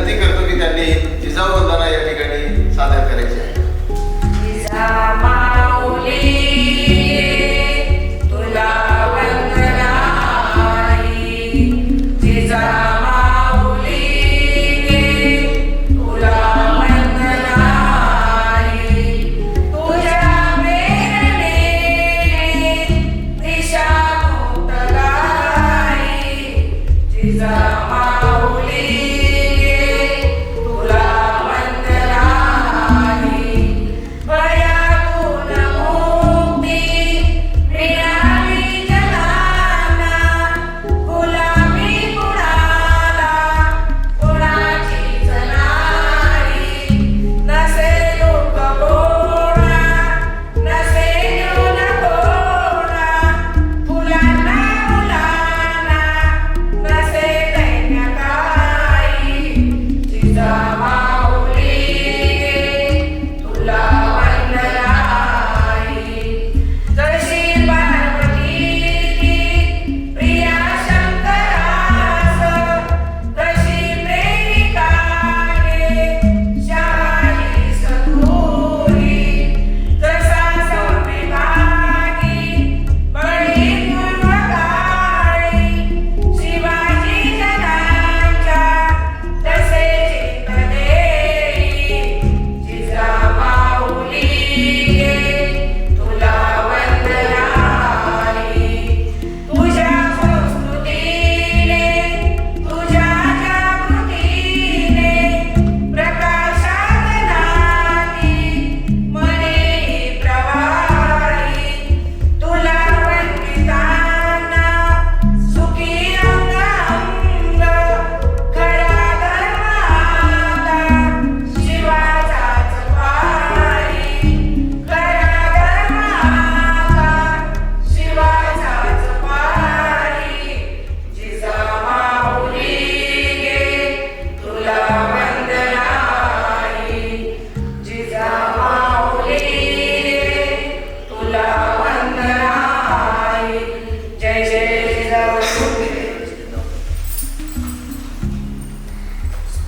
विनंती करतो की त्यांनी जिजाऊ वंदना या ठिकाणी सादर करायची आहे.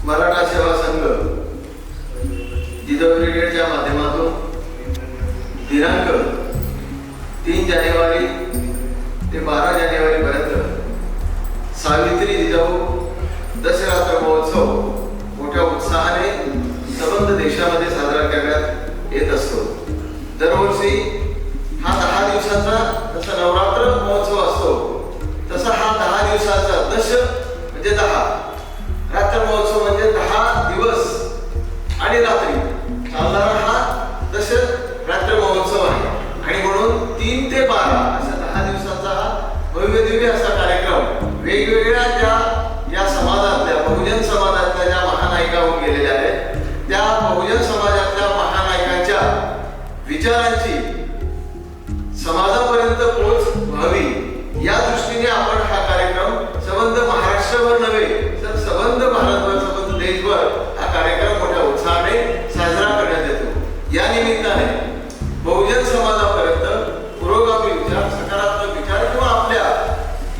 मराठा सेवा संघ जिजाऊ ब्रिगेडच्या माध्यमातून दिनांक 3 जानेवारी ते 12 जानेवारी पर्यंत सावित्री जिजाऊ दशरात्र महोत्सव मोठ्या उत्साहाने संबंध देशामध्ये साजरा करण्यात येत असतो. दरवर्षी हा 10 दिवसाचा जसा नवरात्र महोत्सव असतो तसा हा 10 दिवसाचा दश म्हणजे 10 रात्र महोत्सव म्हणजे 10 दिवस आणि रात्री चालणारा हा दश रात्र महोत्सव आहे. आणि म्हणून 3 ते 12 अशा 10 दिवसाचा हा भव्य दिव्य असा कार्यक्रम वेगवेगळ्या ज्या या समाजातल्या बहुजन समाजातल्या ज्या महानायिका होऊन गेलेल्या आहेत त्या बहुजन समाजातल्या महानायकांच्या विचारांची समाजापर्यंत पोहोच व्हावी या दृष्टीने आपण हा कार्यक्रम संबंध महाराष्ट्रभर नव्हे तर संबंध भारतभर संबंध देशभर हा कार्यक्रम मोठ्या उत्साहाने साजरा करण्यात येतो. या निमित्ताने बहुजन समाजापर्यंत पुरोगामी विचार सकारात्मक विचार किंवा आपल्या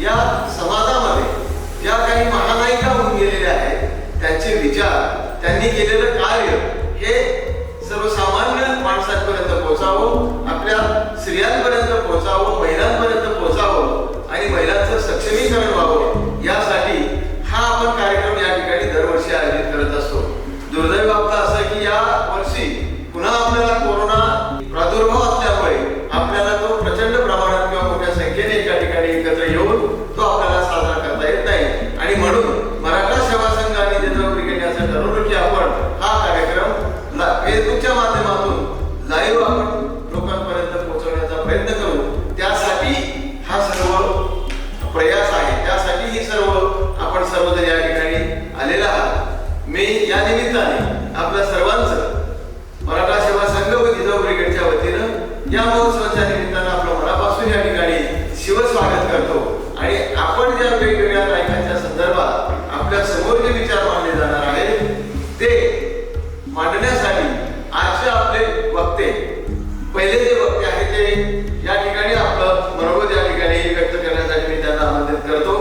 या समाजामध्ये ज्या काही महानायिका होऊन गेलेल्या आहेत त्यांचे विचार त्यांनी केलेलं कार्य हे सर्वसामान्य माणसांपर्यंत पोहोचावं, आपल्या स्त्रियांपर्यंत पोहोचावं, महिलांपर्यंत पोहोचावं आणि महिलांचं सक्षमीकरण व्हावं यासाठी हा आपण कार्यक्रम या ठिकाणी दरवर्षी आयोजित करत असतो. दुर्दैव आपलं असं की या वर्षी पुन्हा आपल्याला कोरोना प्रादुर्भाव असल्यामुळे आपल्याला तो प्रचंड प्रमाणात किंवा मोठ्या संख्येने एका ठिकाणी एकत्र येऊन तो आपल्याला साजरा करता येत नाही. आणि म्हणून मराठा सेवा संघ आणि जिजाऊ ब्रिगेड असं ठरवलं की आपण हा कार्यक्रम फेसबुकच्या माध्यमातून लाईव्ह आपण लोकांपर्यंत पोहोचवण्याचा प्रयत्न करू. त्यासाठी हा सर्व प्रयास आहे, त्यासाठी ही सर्व आपण सर्वजण या ठिकाणी आलेला आहात. मी या निमित्ताने आपल्या सर्वांचं मराठा सेवा संघ व जिजाऊ ब्रिगेडच्या वतीनं या महोत्सवाच्या निमित्तानं आपलं मनापासून या ठिकाणी शिवस्वागत करतो. आणि आपण ज्या वेगवेगळ्या नायकांच्या संदर्भात आपल्या समोर जे विचार मांडले जाणार आहेत ते मांडण्यासाठी आजचे आपले वक्ते पहिले जे वक्ते आहेत ते या ठिकाणी आपलं मनोगत या ठिकाणी व्यक्त करण्यासाठी मी त्यांना आमंत्रित करतो.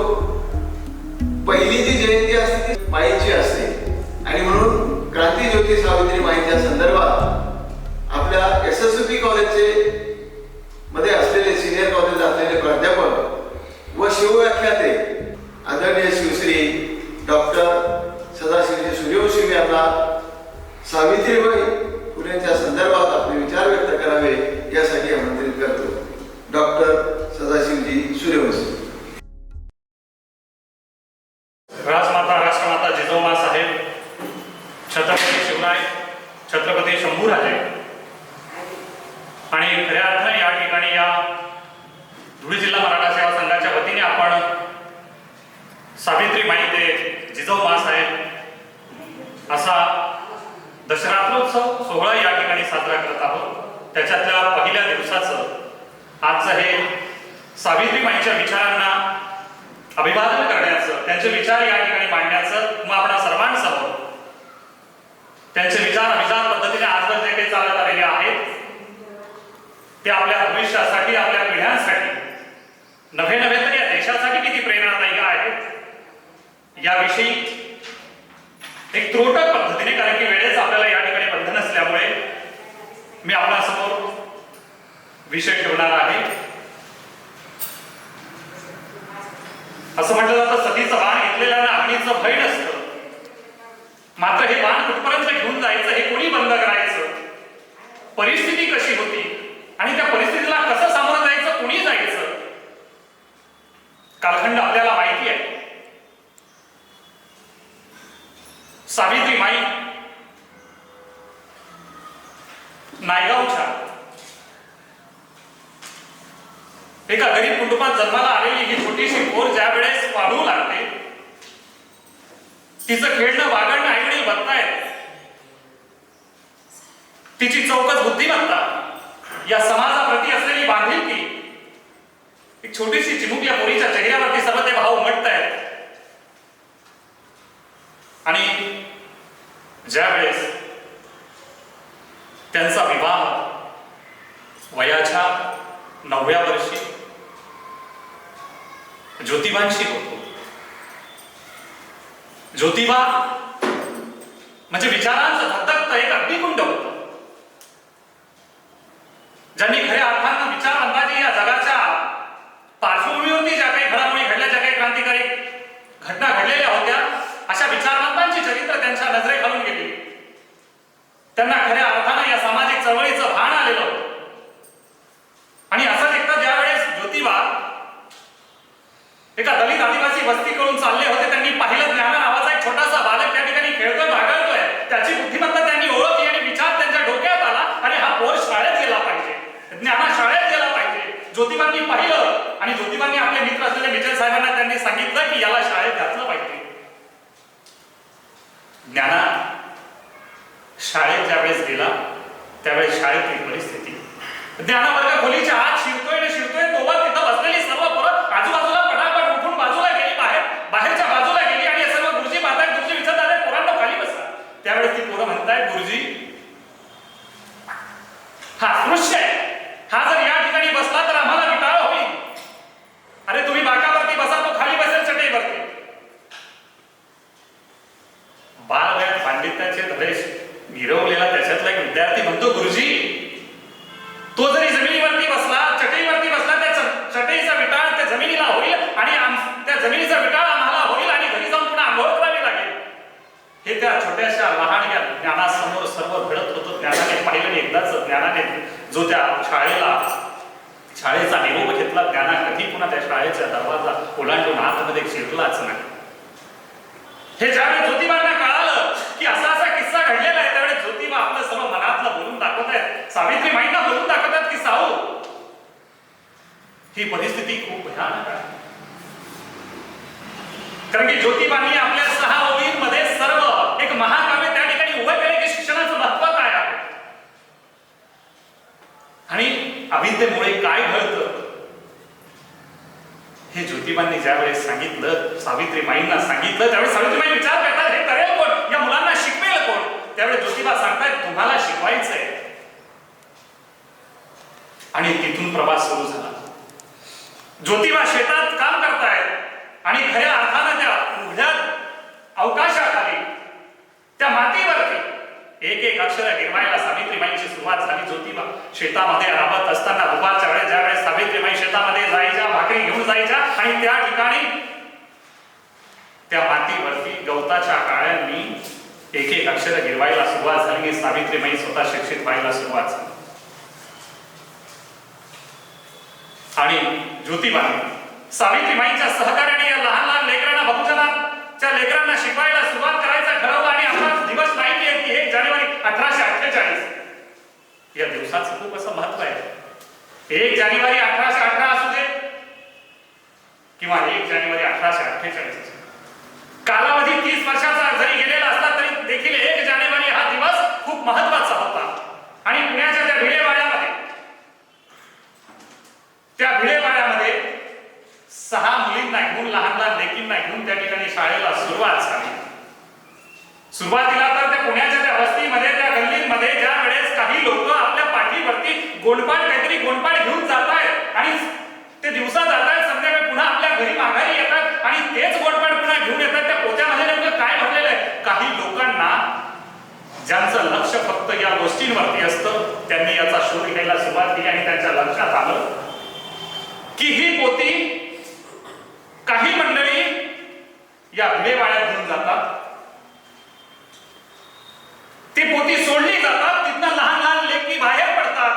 पहिली जी जयंती असते ती माईची असते आणि SSUP कॉलेजचे मध्ये असलेले सिनियर कॉलेज असलेले प्राध्यापक व शिवव्याख्याते आदरणीय शिवश्री डॉक्टर सदाशिवजी सूर्यवंशी यांना सावित्रीबाई फुलेंच्या संदर्भात आपले विचार व्यक्त करावे यासाठी आमंत्रित करतो. डॉक्टर सदाशिवजी सूर्यवंशी. राजमाता राष्ट्रमाता जिजाऊमा साहेब, छत्रपती शिवराय, छत्रपती शंभूराजे आणि खऱ्या अर्थाने या ठिकाणी या धुळे जिल्हा मराठा सेवा संघाच्या वतीने आपण सावित्रीबाई ते जिजाऊमा साहेब असा दशरात्रोत्सव सोहळा या ठिकाणी साजरा करत आहोत. त्याच्यातल्या पहिल्या दिवसाचं आजचं हे सावित्रीबाईंच्या विचारांना अभिवादन करण्याचं, त्यांचे विचार या ठिकाणी मांडण्याचं मग आपल्या सर्वांसमोर त्यांचे विचार अभिजात पद्धतीने आजवर जे काही चालत आलेले आहेत ते आपल्या भविष्यासाठी, आपल्या पिढ्यांसाठी, नव्हे तर या देशासाठी किती प्रेरणादायी आहेत याविषयी एक त्रोटक पद्धतीने, कारण की वेळेच आपल्याला या ठिकाणी बंधन असल्यामुळे मी आपल्यासमोर विषय ठेवणार आहे. असं म्हटलं जातं, सतीचं बाण घेतलेल्या अग्नीचं भय नसतं. मात्र हे बाण कुठपर्यंत घेऊन जायचं, हे कोणी बंद करायचं, परिस्थिती कशी होती आणि त्या परिस्थितीला कसं सामोरं जायचं, कोणी जायचं, कालखंड आपल्याला माहिती आहे. सावित्रीबाई नायगावच्या एका गरीब कुटुंबात जन्माला आलेली ही छोटीशी पोर ज्या वेळेस वाढू लागते, तिचं खेळणं वागणं आईवडील बघतायत, तिची चौकस बुद्धिमत्ता, या समाजाप्रती असलेली बांधिलकी, एक छोटीशी चिमुकल्या पोरीच्या चेहऱ्यावरती सर्व ते भाव उमटतायत. आणि ज्या वेळेस त्यांचा विवाह वयाच्या 9व्या वर्षी ज्योतिबांशी होतो. ज्योतिबा म्हणजे विचारांचं धगधगतं एक अग्निकुंड होतं, ज्यांनी खऱ्या अर्थानं विचार अंदाजे या जगाच्या पार्श्वभूमीवरती ज्या काही घडामोडी घडल्या, ज्या काही क्रांतिकारी घटना घडलेल्या होत्या, अशा विचारवंतांची चरित्र त्यांच्या नजरेखालून गेली. त्यांना खऱ्या अर्थानं या सामाजिक चळवळीचं भान आलेलं होतं. आणि असंच एकदा ज्या वेळेस ज्योतिबा एका दलित आदिवासी वस्तीकडून चालले होते, त्यांनी पाहिलं ज्ञाना नावाचा एक छोटासा बालक त्या ठिकाणी खेळतोय, भागळतोय. त्याची बुद्धिमत्ता त्यांनी ओळखली आणि विचार त्यांच्या डोक्यात आला, आणि हा पोर शाळेत गेला पाहिजे, ज्ञाना शाळेत गेला पाहिजे. ज्योतिबांनी पाहिलं आणि ज्योतिबांनी आपले मित्र असलेले मिचल साहेबांना त्यांनी सांगितलं की याला शाळेत घातलं पाहिजे. ज्ञाना शाळेत ज्यावेळेस गेला त्यावेळेस शाळेतली परिस्थिती, ज्ञाना वर्ग खोलीच्या आत शिरतोय, तोवर तिथं बसलेली सर्व पोरं आजूबाजूला पटापट उठून बाजूला गेली, बाहेरच्या बाजूला गेली. आणि हे सर्व गुरुजी पाहतायत, गुरुजी विचारतात, पोरांना खाली बसा. त्यावेळेस ती पोरं म्हणतायत, गुरुजी हा दृश्य आहे, हा जर या ठिकाणी बसला तर आम्हाला विटाळ होईल. अरे तुम्ही बाकावरती बसा, तो खाली बसेल चटईवरती. बाल वयात पांडित्याचे धडे गिरवलेला त्याच्यातला एक विद्यार्थी म्हणतो, गुरुजी तो जरी जमिनीवरती बसला, चटईवरती बसला, त्या चटईचा विटाळ त्या जमिनीला होईल आणि त्या जमिनीचा विटाळ आम्हाला होईल आणि घरी जाऊन पुन्हा आंघोळ करावी लागेल. हे त्या छोट्याशा लहानग्या ज्ञानासमोर सर्व घडत होतं. ज्ञानाने पाहिलं एकदाच, ज्ञानाने जो त्या शाळेचा निरोप घेतला, ज्ञाना कधी पुन्हा त्या शाळेचा दरवाजा ओलांडून आतमध्ये शिरलाच नाही. हे ज्यावेळेस ज्योतिबांना कळालं की असा किस्सा घडलेला आहे, त्यावेळेस ज्योतिबा आपलं सर्व मनातलं बोलून दाखवत आहेत, सावित्रीबाईंना बोलून दाखवतात की साऊ, ही परिस्थिती खूप भयानक आहे. कारण की ज्योतिबांनी आपल्या 6 ओळींमध्ये सर्व एक महाकाव्य त्या ठिकाणी उभं केले की शिक्षणाचं महत्व काय आहे आणि अविद्येमुळे काय घडतं, हे ज्योतिबांनी ज्यावेळेस सांगितलं, सावित्रीबाईंना सांगितलं, त्यावेळेस सावित्रीबाई विचार करतात, हे करेल कोण, या मुलांना शिकवेल कोण. त्यावेळेस ज्योतिबा सांगतायत, तुम्हाला शिकवायचंय. आणि तिथून प्रवास सुरू झाला. ज्योतिबा शेतात काम करतायत आणि खऱ्या अर्थानं त्या उघड्या अवकाशाखाली, त्या मातीवरती एक एक अक्षर गिरवायला सावित्रीबाईंची सुरुवात झाली. ज्योतिबा शेतामध्ये राबत असताना दुपारच्या वेळेस ज्यावेळेस सावित्रीबाई शेतामध्ये जायच्या, भाकरी घेऊन जायच्या आणि त्या ठिकाणी त्या मातीवरती गवताच्या काळ्यांनी एक एक अक्षर गिरवायला सुरुवात झाली. सावित्रीबाई स्वतः शिक्षित व्हायला सुरुवात झाली आणि ज्योतिबाने सावित्रीबाईंच्या सहकार्याने या लहान लहान लेकरांना, बहुजनाच्या लेकरांना शिकवायला सुरुवात करायचं ठरवलं. आणि आपला दिवस माहिती आहे की 1 जानेवारी 1848 या दिवसाचं खूप असं महत्व आहे. 1 जानेवारी 1818 असू दे किंवा 1 जानेवारी 1848 कालावधी 30 वर्षाचा जरी गेलेला असला तरी देखील 1 जानेवारी हा दिवस खूप महत्वाचा होता. आणि पुण्याच्या त्या भिडेवाड्यामध्ये 6 मुलींना घेऊन, लहान लहान लेकींना घेऊन त्या ठिकाणी शाळेला सुरुवात झाली. सुरुवातीला तर त्या पुण्याच्या त्या वस्तीमध्ये, त्या गल्लीमध्ये ज्या वेळेस काही लोक आपल्या पाठीवरती काहीतरी गोंडपाट घेऊन जात आहेत आणि ते दिवसा जात आहेत, संध्याकाळी पुन्हा आपल्या घरी माघारी येतात आणि तेच गोंडपाट पुन्हा घेऊन येतात. त्या पोत्यामध्ये नेमकं काय भरलेलं आहे? काही लोकांना ज्यांचं लक्ष फक्त या गोष्टींवरती असतं, त्यांनी याचा शोध घ्यायला सुरुवात केली आणि त्यांच्या लक्षात आलं की ही पोती काही मंडळी या भिडेवाड्यात घेऊन जातात, ती पोती सोडली जातात, तिथनं लहान लहान लेकी बाहेर पडतात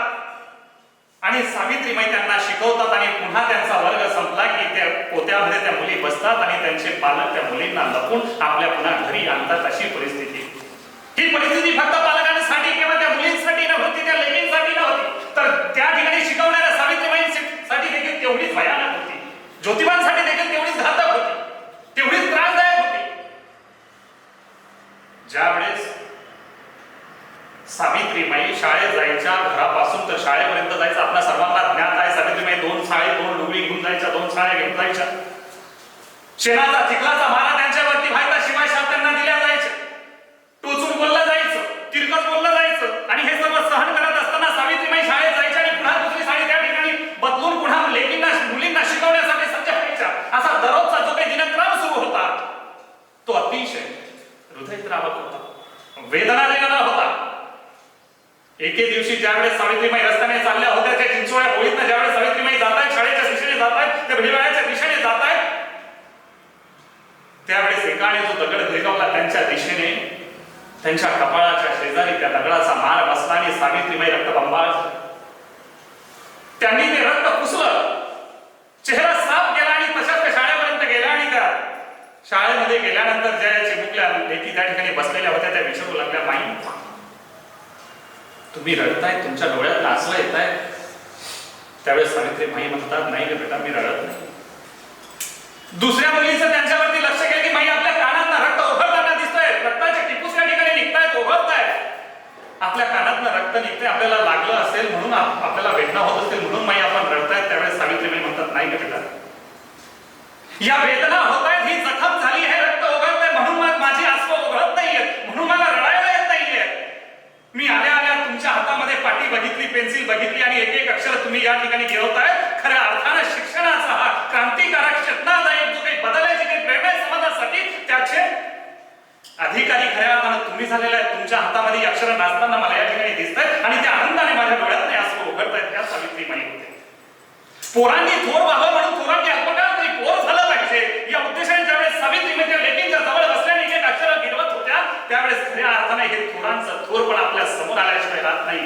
आणि सावित्रीबाई त्यांना शिकवतात आणि पुन्हा त्यांचा वर्ग संपला की त्या पोत्यामध्ये त्या मुली बसतात आणि त्यांचे पालक त्या मुलींना लपून आपल्या पुन्हा घरी आणतात. अशी परिस्थिती. ही परिस्थिती फक्त पालकांसाठी किंवा त्या मुलींसाठी नव्हती, त्या लेकींसाठी नव्हती, तर त्या ठिकाणी शिकवणाऱ्या सावित्रीबाईंसाठी देखील तेवढीच भयानक होती. ज्योतिबांसाठी देखील तेवढीच घातक होती, तेवढीच त्रासदायक होती. ज्यावेळेस सावित्रीबाई शाळेत जायच्या, घरापासून तर शाळेपर्यंत जायचं आपल्या सर्वांना ज्ञात आहे. सावित्रीबाई 2 साळे, 2 डुगरी घेऊन जायच्या, 2 साळे घेऊन जायच्या. शेणाचा चिखलाचा मारा त्यांच्यावरती व्हायचा, शिवाय शाप त्यांना दिल्या जायचे, टोचून बोललं जायचं, तिरकस बोललं जायचं. आणि हे सर्व सहन करत असताना सावित्रीबाई शाळेत जायच्या आणि पुन्हा दुसरी साडी त्या ठिकाणी बदलून पुन्हा लेकींना, मुलींना शिकवण्यासाठी सज्ज व्हायच्या. असा दररोजचा जो काही दिनक्रम सुरू होता तो अतिशय हृदयद्रावक होता, वेदना देणारा होता. एके दिवशी ज्यावेळेस सावित्रीबाई रस्त्याने चालल्या होत्या, त्या चिंचोळ्या होळीतनं ज्यावेळेस सावित्रीबाई जात आहेत, शाळेच्या दिशेने जात आहेत, त्या भिडेवाड्याच्या दिशेने जात आहेत, त्यावेळेस एकाने जो दगड भिरकावला त्यांच्या दिशेने, त्यांच्या कपाळाच्या शेजारी त्या दगडाचा मार बसला आणि सावित्रीबाई रक्तबंबाळ झाली. त्यांनी ते रक्त पुसलं, चेहरा साफ केला आणि तशाच त्या शाळेपर्यंत गेला. आणि त्या शाळेमध्ये गेल्यानंतर ज्या चिमुकल्या लेकी त्या ठिकाणी बसलेल्या होत्या त्या विचारू लागल्या, माई तुम्ही रडताय, तुमच्या डोळ्यात आसलं येत आहे. त्यावेळेस सावित्रीबाई म्हणतात, नाही ग बेटा, मी रडत नाही. दुसऱ्या मुलीचं त्यांच्यावरती लक्ष केलं की माई आपल्या कानातनं रक्त ओघळताना दिसतंय, रक्ताचे टिपूस त्या ठिकाणी निघतायत, ओघळतायत, आपल्या कानातनं रक्त निघतंय, आपल्याला लागलं असेल म्हणून, आपल्याला वेदना होत असेल म्हणून माई आपण रडतायत. त्यावेळेस सावित्रीबाई म्हणतात, नाही ग बेटा, या वेदना होत आहेत, ही जखम झाली आहे, रक्त ओघळतंय म्हणून माझी आसव ओघळत नाहीये, म्हणून मला रडायला येत नाहीये. मी आल्या आल्या तुमच्या हातामध्ये पाटी बघितली, पेन्सिल बघितली आणि एक एक अक्षर तुम्ही या ठिकाणी गिरवताय. खऱ्या अर्थानं शिक्षणाचा हा क्रांतिकारक चेतनादायक जो काही बदलायची काही प्रेरणा आहे समाजासाठी, त्याचे अधिकारी खऱ्या अर्थानं तुम्ही झालेला आहे. तुमच्या हातामध्ये अक्षर नाचताना मला या ठिकाणी दिसत आहेत आणि त्या आनंदाने माझ्या डोळ्यात नाही असं उघडत आहेत. त्या सावित्रीबाई होते. पोरांनी थोर व्हावं म्हणून पोरांनी अल्पकाळ तरी पोर झालं पाहिजे या उद्देशाने ज्यावेळेस सावित्रीबाई त्या लेकींच्या जवळ बसल्याने एक अक्षर गिरवत होत्या, त्यावेळेस खऱ्या अर्थाने हे थोरांचं थोर पण आपल्या समोर आल्याशिवाय राहत नाही.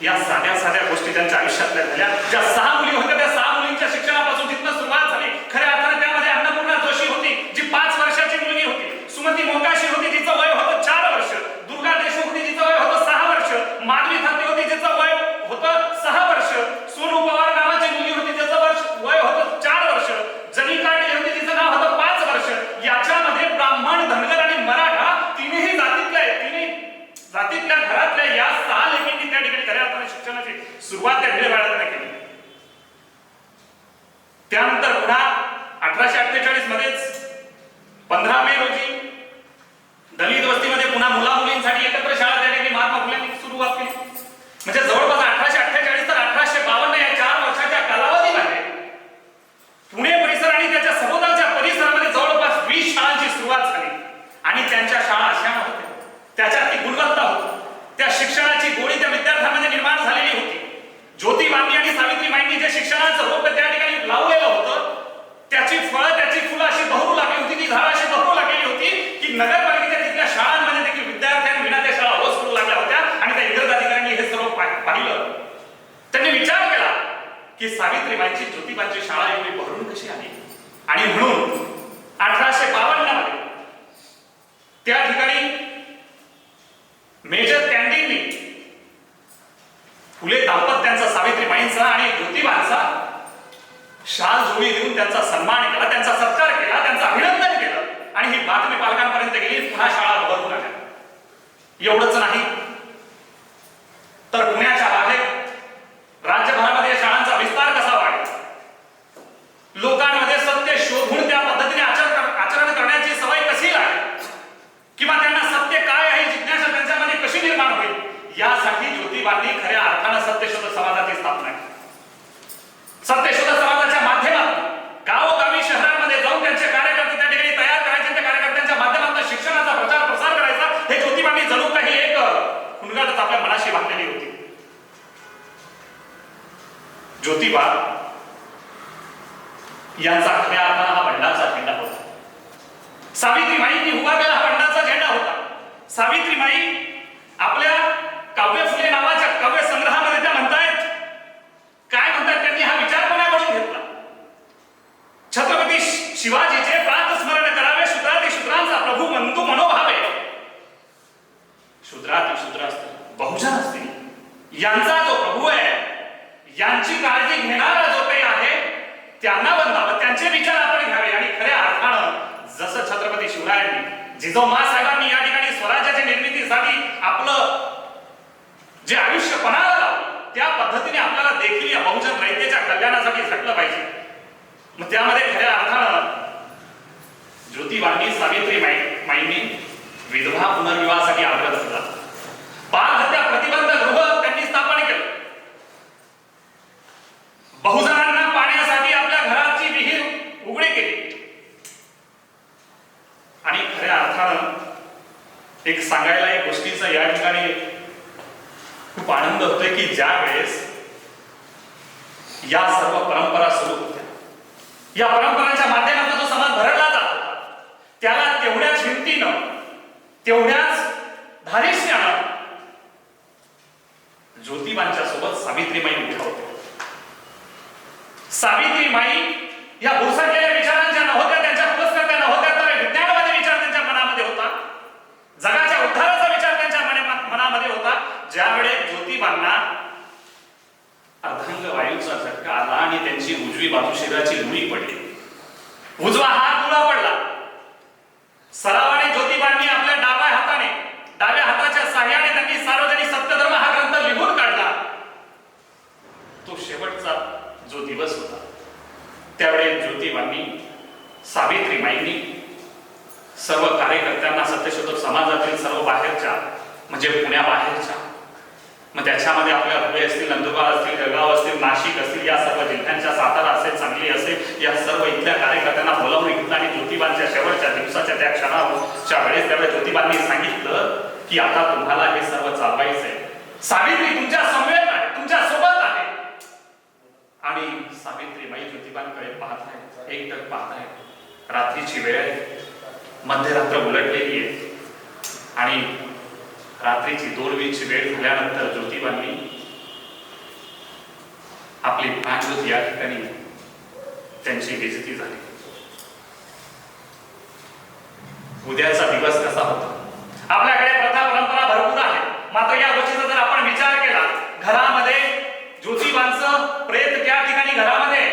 या साध्या साध्या गोष्टी त्यांच्या आयुष्यातल्या झाल्या. ज्या 6 मुली होत्या, त्या 6 मुलींच्या शिक्षणापासून जिथनं सुरुवात झाली, खऱ्या अर्थाने त्यामध्ये अन्नपूर्णा जोशी होती, जी 5 वर्षाची मुलगी होती. सुमती मोकाशी होती, जिचं वय होतं 4 वर्ष. दुर्गा देशमुख होती, जिचं वय होतं 6 वर्ष. माधवी थाटे होती, जिचं वय होतं 6 वर्ष. सोनू पवार नावाची मुलगी होती, जिचं वय होतं 4 वर्ष. जनी काटे होती, जिचं नाव होतं 5 वर्ष. याच्यामध्ये ब्राह्मण, धनगर आणि मराठा तिन्ही जातीतल्या घरातल्या या 6 लेकींनी त्या ठिकाणी खऱ्या अर्थाने शिक्षणाची सुरुवात त्या भिडेवाड्यातनं केली. त्यानंतर पुन्हा 1848 मध्येच 15 मे रोजी दलित वस्तीमध्ये पुन्हा मुला मुलींसाठी एकत्र शाळा त्या ठिकाणी महात्मा फुलेंनी सुरुवात केली. म्हणजे जवळपास 1848 तर 1852 या 4 वर्षाच्या कालावधीमध्ये पुणे परिसर आणि त्याच्या सभोवतालच्या परिसरामध्ये जवळपास 20 शाळांची सुरुवात झाली. आणि त्यांच्या शाळा अशा होत्या, त्याच्यात ती गुणवत्ता होती. पाहिलं, त्यांनी विचार केला की सावित्रीबाईंची ज्योतिबांची शाळा एवढी भरून कशी आली. आणि म्हणून 1852 मध्ये त्या ठिकाणी मेजर कॅन्डींनी फुले दाम्पत्यांचा, सावित्रीबाईंचा आणि ज्योतिबांचा शाल जोडी देऊन त्यांचा सन्मान केला, त्यांचा सत्कार केला, त्यांचं अभिनंदन केलं आणि ही बातमी पालकांपर्यंत गेली. पुन्हा शाळा भरून आल्या. एवढंच नाही तर पुण्याच्या बाहेर राज्यभरामध्ये शाळांचा विस्तार कसा वाढला, लोकांमध्ये सत्य शोधून त्या पद्धतीने आचरण करण्याची सवय कशी लागली, किंवा त्यांना सत्य काय आहे जिज्ञासा त्यांच्यामध्ये कशी निर्माण होईल, यासाठी ज्योतिबांनी खऱ्या अर्थानं सत्यशोधक समाजाची स्थापना केली. सत्यशोधक समाजाच्या माध्यमातून गावोगावी शहरांमध्ये जाऊन त्यांचे कार्यकर्ते त्या ठिकाणी तयार करायचे, त्या कार्यकर्त्यांच्या माध्यमातून शिक्षणाचा प्रचार प्रसार करायचा. हे ज्योतिबांनी जणू काही एक खुणगाटच आपल्या मनाशी बांधलेली होती. ज्योतिबा यांचा खऱ्या अर्थानं हा बंडाचा झेंडा होता. सावित्रीबाईंनी उभा केला हा बंडाचा झेंडा होता. सावित्रीबाई आपल्या काव्य फुले नावाच्या काव्य संग्रहामध्ये त्या म्हणतायत, काय म्हणतात त्यांनी हा विचार कोणाकडून घेतला. छत्रपती शिवाजीचे प्रातस्मरण करावे, शूद्राती शूद्रांचा प्रभू बंधू मनोभावे. शूद्राती शूद्र असतील, बहुजन असतील, यांचा जो प्रभू आहे, यांची काळजी घेणारा जो काही आहे, त्यांना बंधावं, त्यांचे विचार आपण घ्यावे. आणि खऱ्या अर्थानं जसं छत्रपती शिवरायांनी, जिजाऊ साहेबांनी या ठिकाणी स्वराज्याच्या निर्मितीसाठी आपलं जे आयुष्य पणाला लावलं, त्या पद्धतीने आपल्याला देखील या बहुजन रयतेच्या कल्याणासाठी झटलं पाहिजे. मग त्यामध्ये खऱ्या अर्थानं ज्योतिबांनी, सावित्रीबाईंनी विधवा पुनर्विवाहासाठी आग्रह धरला. बाल हत्या प्रतिबंध गृह त्यांनी स्थापन केलं. बहुजनांना पाण्यासाठी आपल्या घराची विहीर उघडी केली. आणि खऱ्या अर्थानं एक सांगायला एक गोष्टीचा या ठिकाणी खूप आनंद होतोय की ज्या वेळेस या सर्व परंपरा सुरू होत्या, या परंपरांच्या माध्यमातून जो समाज भरडला जात होता, त्याला तेवढ्याच हिमतीनं, तेवढ्याच धारिष्ट्यानं ज्योतिबांच्या सोबत सावित्रीबाई उठा होत्या. सावित्रीबाई या भुरसटलेल्या विचारांच्या नव्हत्या, त्यांच्या पुरस्कर्त्या नव्हत्या, तर विज्ञानवादी विचार त्यांच्या मनामध्ये होता, जगाच्या उद्धाराचा विचार त्यांच्या मनामध्ये होता. ज्यावेळेस ज्योतिबांना अर्धांग वायूचा झटका आला आणि त्यांची उजवी बाजू शरीराची लुळी पडली, उजवा हात दुला पडला. सरावाने ज्योतिबांनी आपल्या डाव्या हाताच्या साह्याने त्यांनी सार्वजनिक सत्यधर्म हा ग्रंथ लिहून काढला. तो शेवटचा जो दिवस होता, त्यावेळेस ज्योतिबांनी, सावित्रीबाईंनी सर्व कार्यकर्त्यांना, सत्यशोधक समाजातील सर्व बाहेरच्या, म्हणजे पुण्याबाहेरच्या, मग त्याच्यामध्ये आपल्या हुबळी असतील, नंदुरबार असतील, जळगाव असतील, नाशिक असतील, या सर्व जिल्ह्यांच्या, सातारा असेल, सांगली असेल, या सर्व इथल्या कार्यकर्त्यांना बोलावून घेतलं. आणि ज्योतिबांच्या शेवटच्या दिवसाच्या त्या क्षणाच्या वेळेस त्यावेळेस ज्योतिबांनी सांगितलं की आता तुम्हाला हे सर्व चालवायचंय. सावित्री तुमच्या समवेत आहे, तुमच्या सोबत आहे. आणि सावित्रीबाई ज्योतिबांकडे पाहत आहे, एकटक पाहत आहे. रात्रीची वेळ आहे, मध्यरात्र उलटलेली आहे आणि रात्रीची 2:20ची वेळ झाल्यानंतर ज्योतिबांनी आपली प्राणज्योत या ठिकाणी त्यांची बेइज्जती झाली. उद्याचा दिवस कसा होता? आपल्याकडे प्रथा परंपरा भरपूर आहे, मात्र या गोष्टीचा जर आपण विचार केला, घरामध्ये ज्योतिबांचं प्रेत त्या ठिकाणी घरामध्ये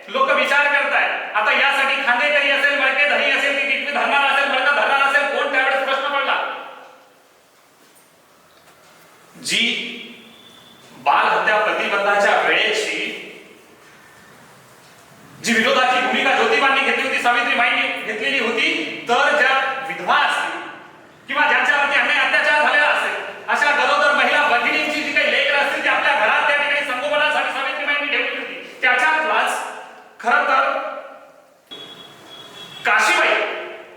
लोक विचार करतायत. आता यासाठी खांदेकरी असेल, मडके धरी असेल, की किती धरणार असेल, मडका धरणार असेल, कोण त्यावेळेस प्रश्न पडला. जी बाल हत्या प्रतिबंधाच्या वेळेची जी विरोधाची भूमिका ज्योतिबांनी घेतली होती, सावित्रीबाईंनी घेतलेली होती, तर ज्या विधवा असतील किंवा ज्यांच्यावरती अन्याय अत्याचार झालेला असेल, अशा गरोदर महिला भगिनींची जी काही लेकरं असतील, ती आपल्या घरात त्या ठिकाणी संगोपनासाठी सावित्रीबाईंनी ठेवली होती. त्याच्यातलाच खरं तर काशीबाई,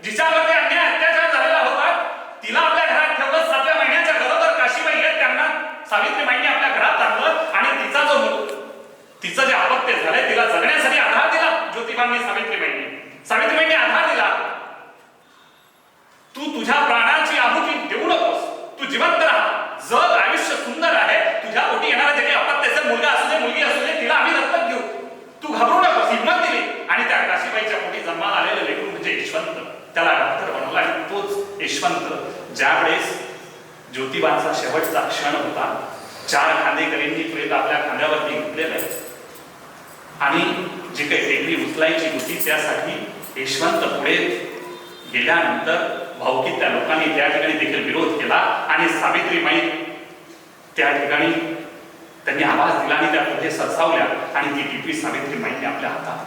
जिच्यावरती अन्याय अत्याचार झालेला होता, तिला आपल्या घरात ठेवलं. 7व्या महिन्याच्या गरोदर काशीबाई आहेत, त्यांना सावित्रीबाईंनी आपल्या घरात आणलं आणि तिचं जे अपत्य झालंय, तिला जगण्यासाठी आधार दिला ज्योतिबांनी, सावित्रीबाईंनी आधार दिला. तू तुझ्या प्राणाची आहुती देऊ नकोस, तू जिवंत राहा, जग, आयुष्य सुंदर आहे, तुझ्या पोटी त्याला डॉक्टर बनवलं आणि तोच यशवंत ज्यावेळेस ज्योतिबांचा शेवटचा क्षण होता, 4 खांदेकरींनी प्रेत आपल्या खांद्यावरती घेतलेलं आहे आणि जी काही टेकडी उचलायची होती त्यासाठी यशवंत पुढे गेल्यानंतर भाऊकी त्या लोकांनी त्या ठिकाणी देखील विरोध केला आणि सावित्रीबाई त्या ठिकाणी त्यांनी आवाज दिला आणि त्या पुढे सरसावल्या आणि ती टिपी सावित्रीबाईंनी आपल्या हातात.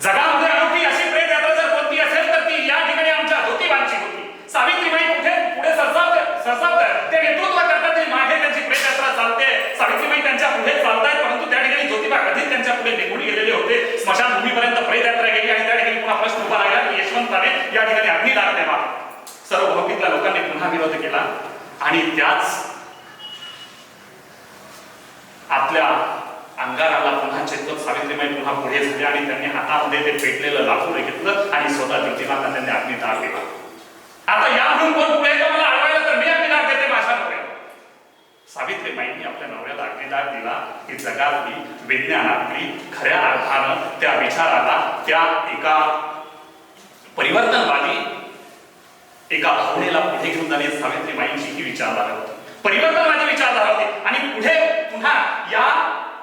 जगामध्ये अनोखी अशी प्रेत यात्रा जर कोणती असेल तर ती या ठिकाणी आमच्या ज्योतिबांची होती. सावित्रीबाई कुठे पुढे सरसावतात, ते नेतृत्व करतात, ते मागे त्यांची प्रेत यात्रा चालते. सावित्रीबाई त्यांच्या पुढे चालतात, परंतु त्या ठिकाणी ज्योतिबा कधीच त्यांच्या पुढे निघून गेलेले होते. स्मशानभूमीपर्यंत प्रेत यात्रा गेली आणि त्या ठिकाणी पुन्हा प्रश्न उभा राहिला की यशवंताने या ठिकाणी अग्निदान द्यावा. सर्व भावकीतल्या लोकांनी पुन्हा विरोध केला आणि त्याच आपल्या अंगाराला पुन्हा चेतवत सावित्रीबाई पुन्हा पुढे झाले आणि त्यांनी हातामध्ये ते पेटलेलं लाकूड घेतलं आणि स्वतः ज्योतिबांना त्यांनी अग्निदान दिला. आता यावरून कोण पुढे येतो मला अडवायला तर मी अग्निदान देते माझ्या नवऱ्याला. सावित्रीबाईंनी आपल्या नवऱ्याला अग्निदान दिला ही जगातली विज्ञानातली खऱ्या अर्थानं त्या विचाराला, त्या एका परिवर्तनवादी एका भावनेला पुढे घेऊन जाणे सावित्रीबाईंची ही विचारधारा होती, परिवर्तनवादी विचारधारा होती. आणि पुढे पुन्हा या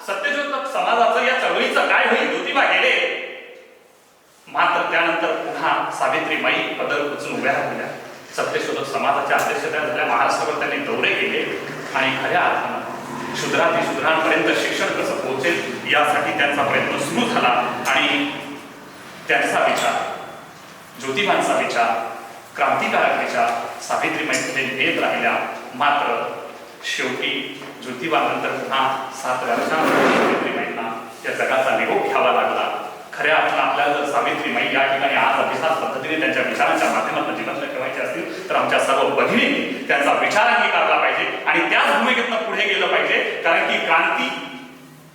सत्यशोधक समाजाचं या चळवळीचं काय होईल, ज्योतिबा गेले मात्र त्यानंतर पुन्हा सावित्रीबाई पदर उचलून उभ्या राहिल्या. सत्यशोधक समाजाच्या अध्यक्षता झाल्या, महाराष्ट्रावर त्यांनी दौरे केले आणि खऱ्या अर्थानं शूद्राती शूद्रांपर्यंत शिक्षण कसं पोहोचेल यासाठी त्यांचा प्रयत्न सुरू झाला. आणि त्यांचा विचार, ज्योतिबांचा विचार, क्रांतिकारक विचार सावित्रीबाईंकडे नेत राहिल्या. मात्र शेवटी ज्योतिबानंतर पुन्हा 7 वर्षांनंतर सावित्रीबाईंना या जगाचा निरोप घ्यावा लागला. खऱ्या अर्थानं आपल्याला जर सावित्रीबाई या ठिकाणी आज अभिजात पद्धतीने त्यांच्या विचारांच्या माध्यमातून जिवंत ठेवायचे असतील तर आमच्या सर्व भगिनींनी त्यांचा विचार अंगीकारला पाहिजे आणि त्याच भूमिकेतनं पुढे गेलं पाहिजे. कारण की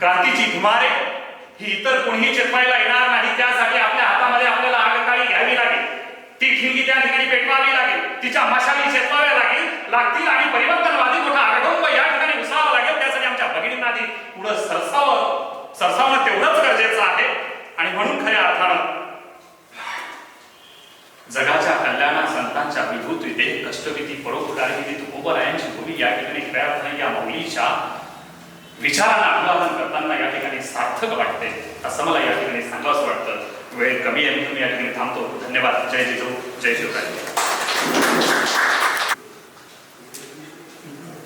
क्रांतीची धुमारे ही इतर कोणीही चिरवायला येणार नाही. त्यासाठी आपल्या हातामध्ये आपल्याला आगकाळी घ्यावी लागेल, ती ठिणगी त्या ठिकाणी पेटवावी लागेल, तिच्या मशाली चेतवाव्या लागतील आणि परिवर्तनवादी मोठा आडोंब या ठिकाणी उसावा लागेल. त्यासाठी आमच्या भगिनींना आधी पुढे सरसावणं तेवढंच गरजेचं आहे. आणि म्हणून खऱ्या अर्थानं जगाच्या कल्याणा संतांच्या विभूत विधेय कष्टविधी परोपकारी विधी तुकोबरायांची भूमी या ठिकाणी खऱ्या अर्थाने या मौलीच्या विचारांना अभिवादन करताना या ठिकाणी सार्थक वाटते असं मला या ठिकाणी सांगावंसं वाटतं. वेळ कमी आहे म्हणून या ठिकाणी थांबतो. धन्यवाद. जय जिजाऊ, जय शिवराय.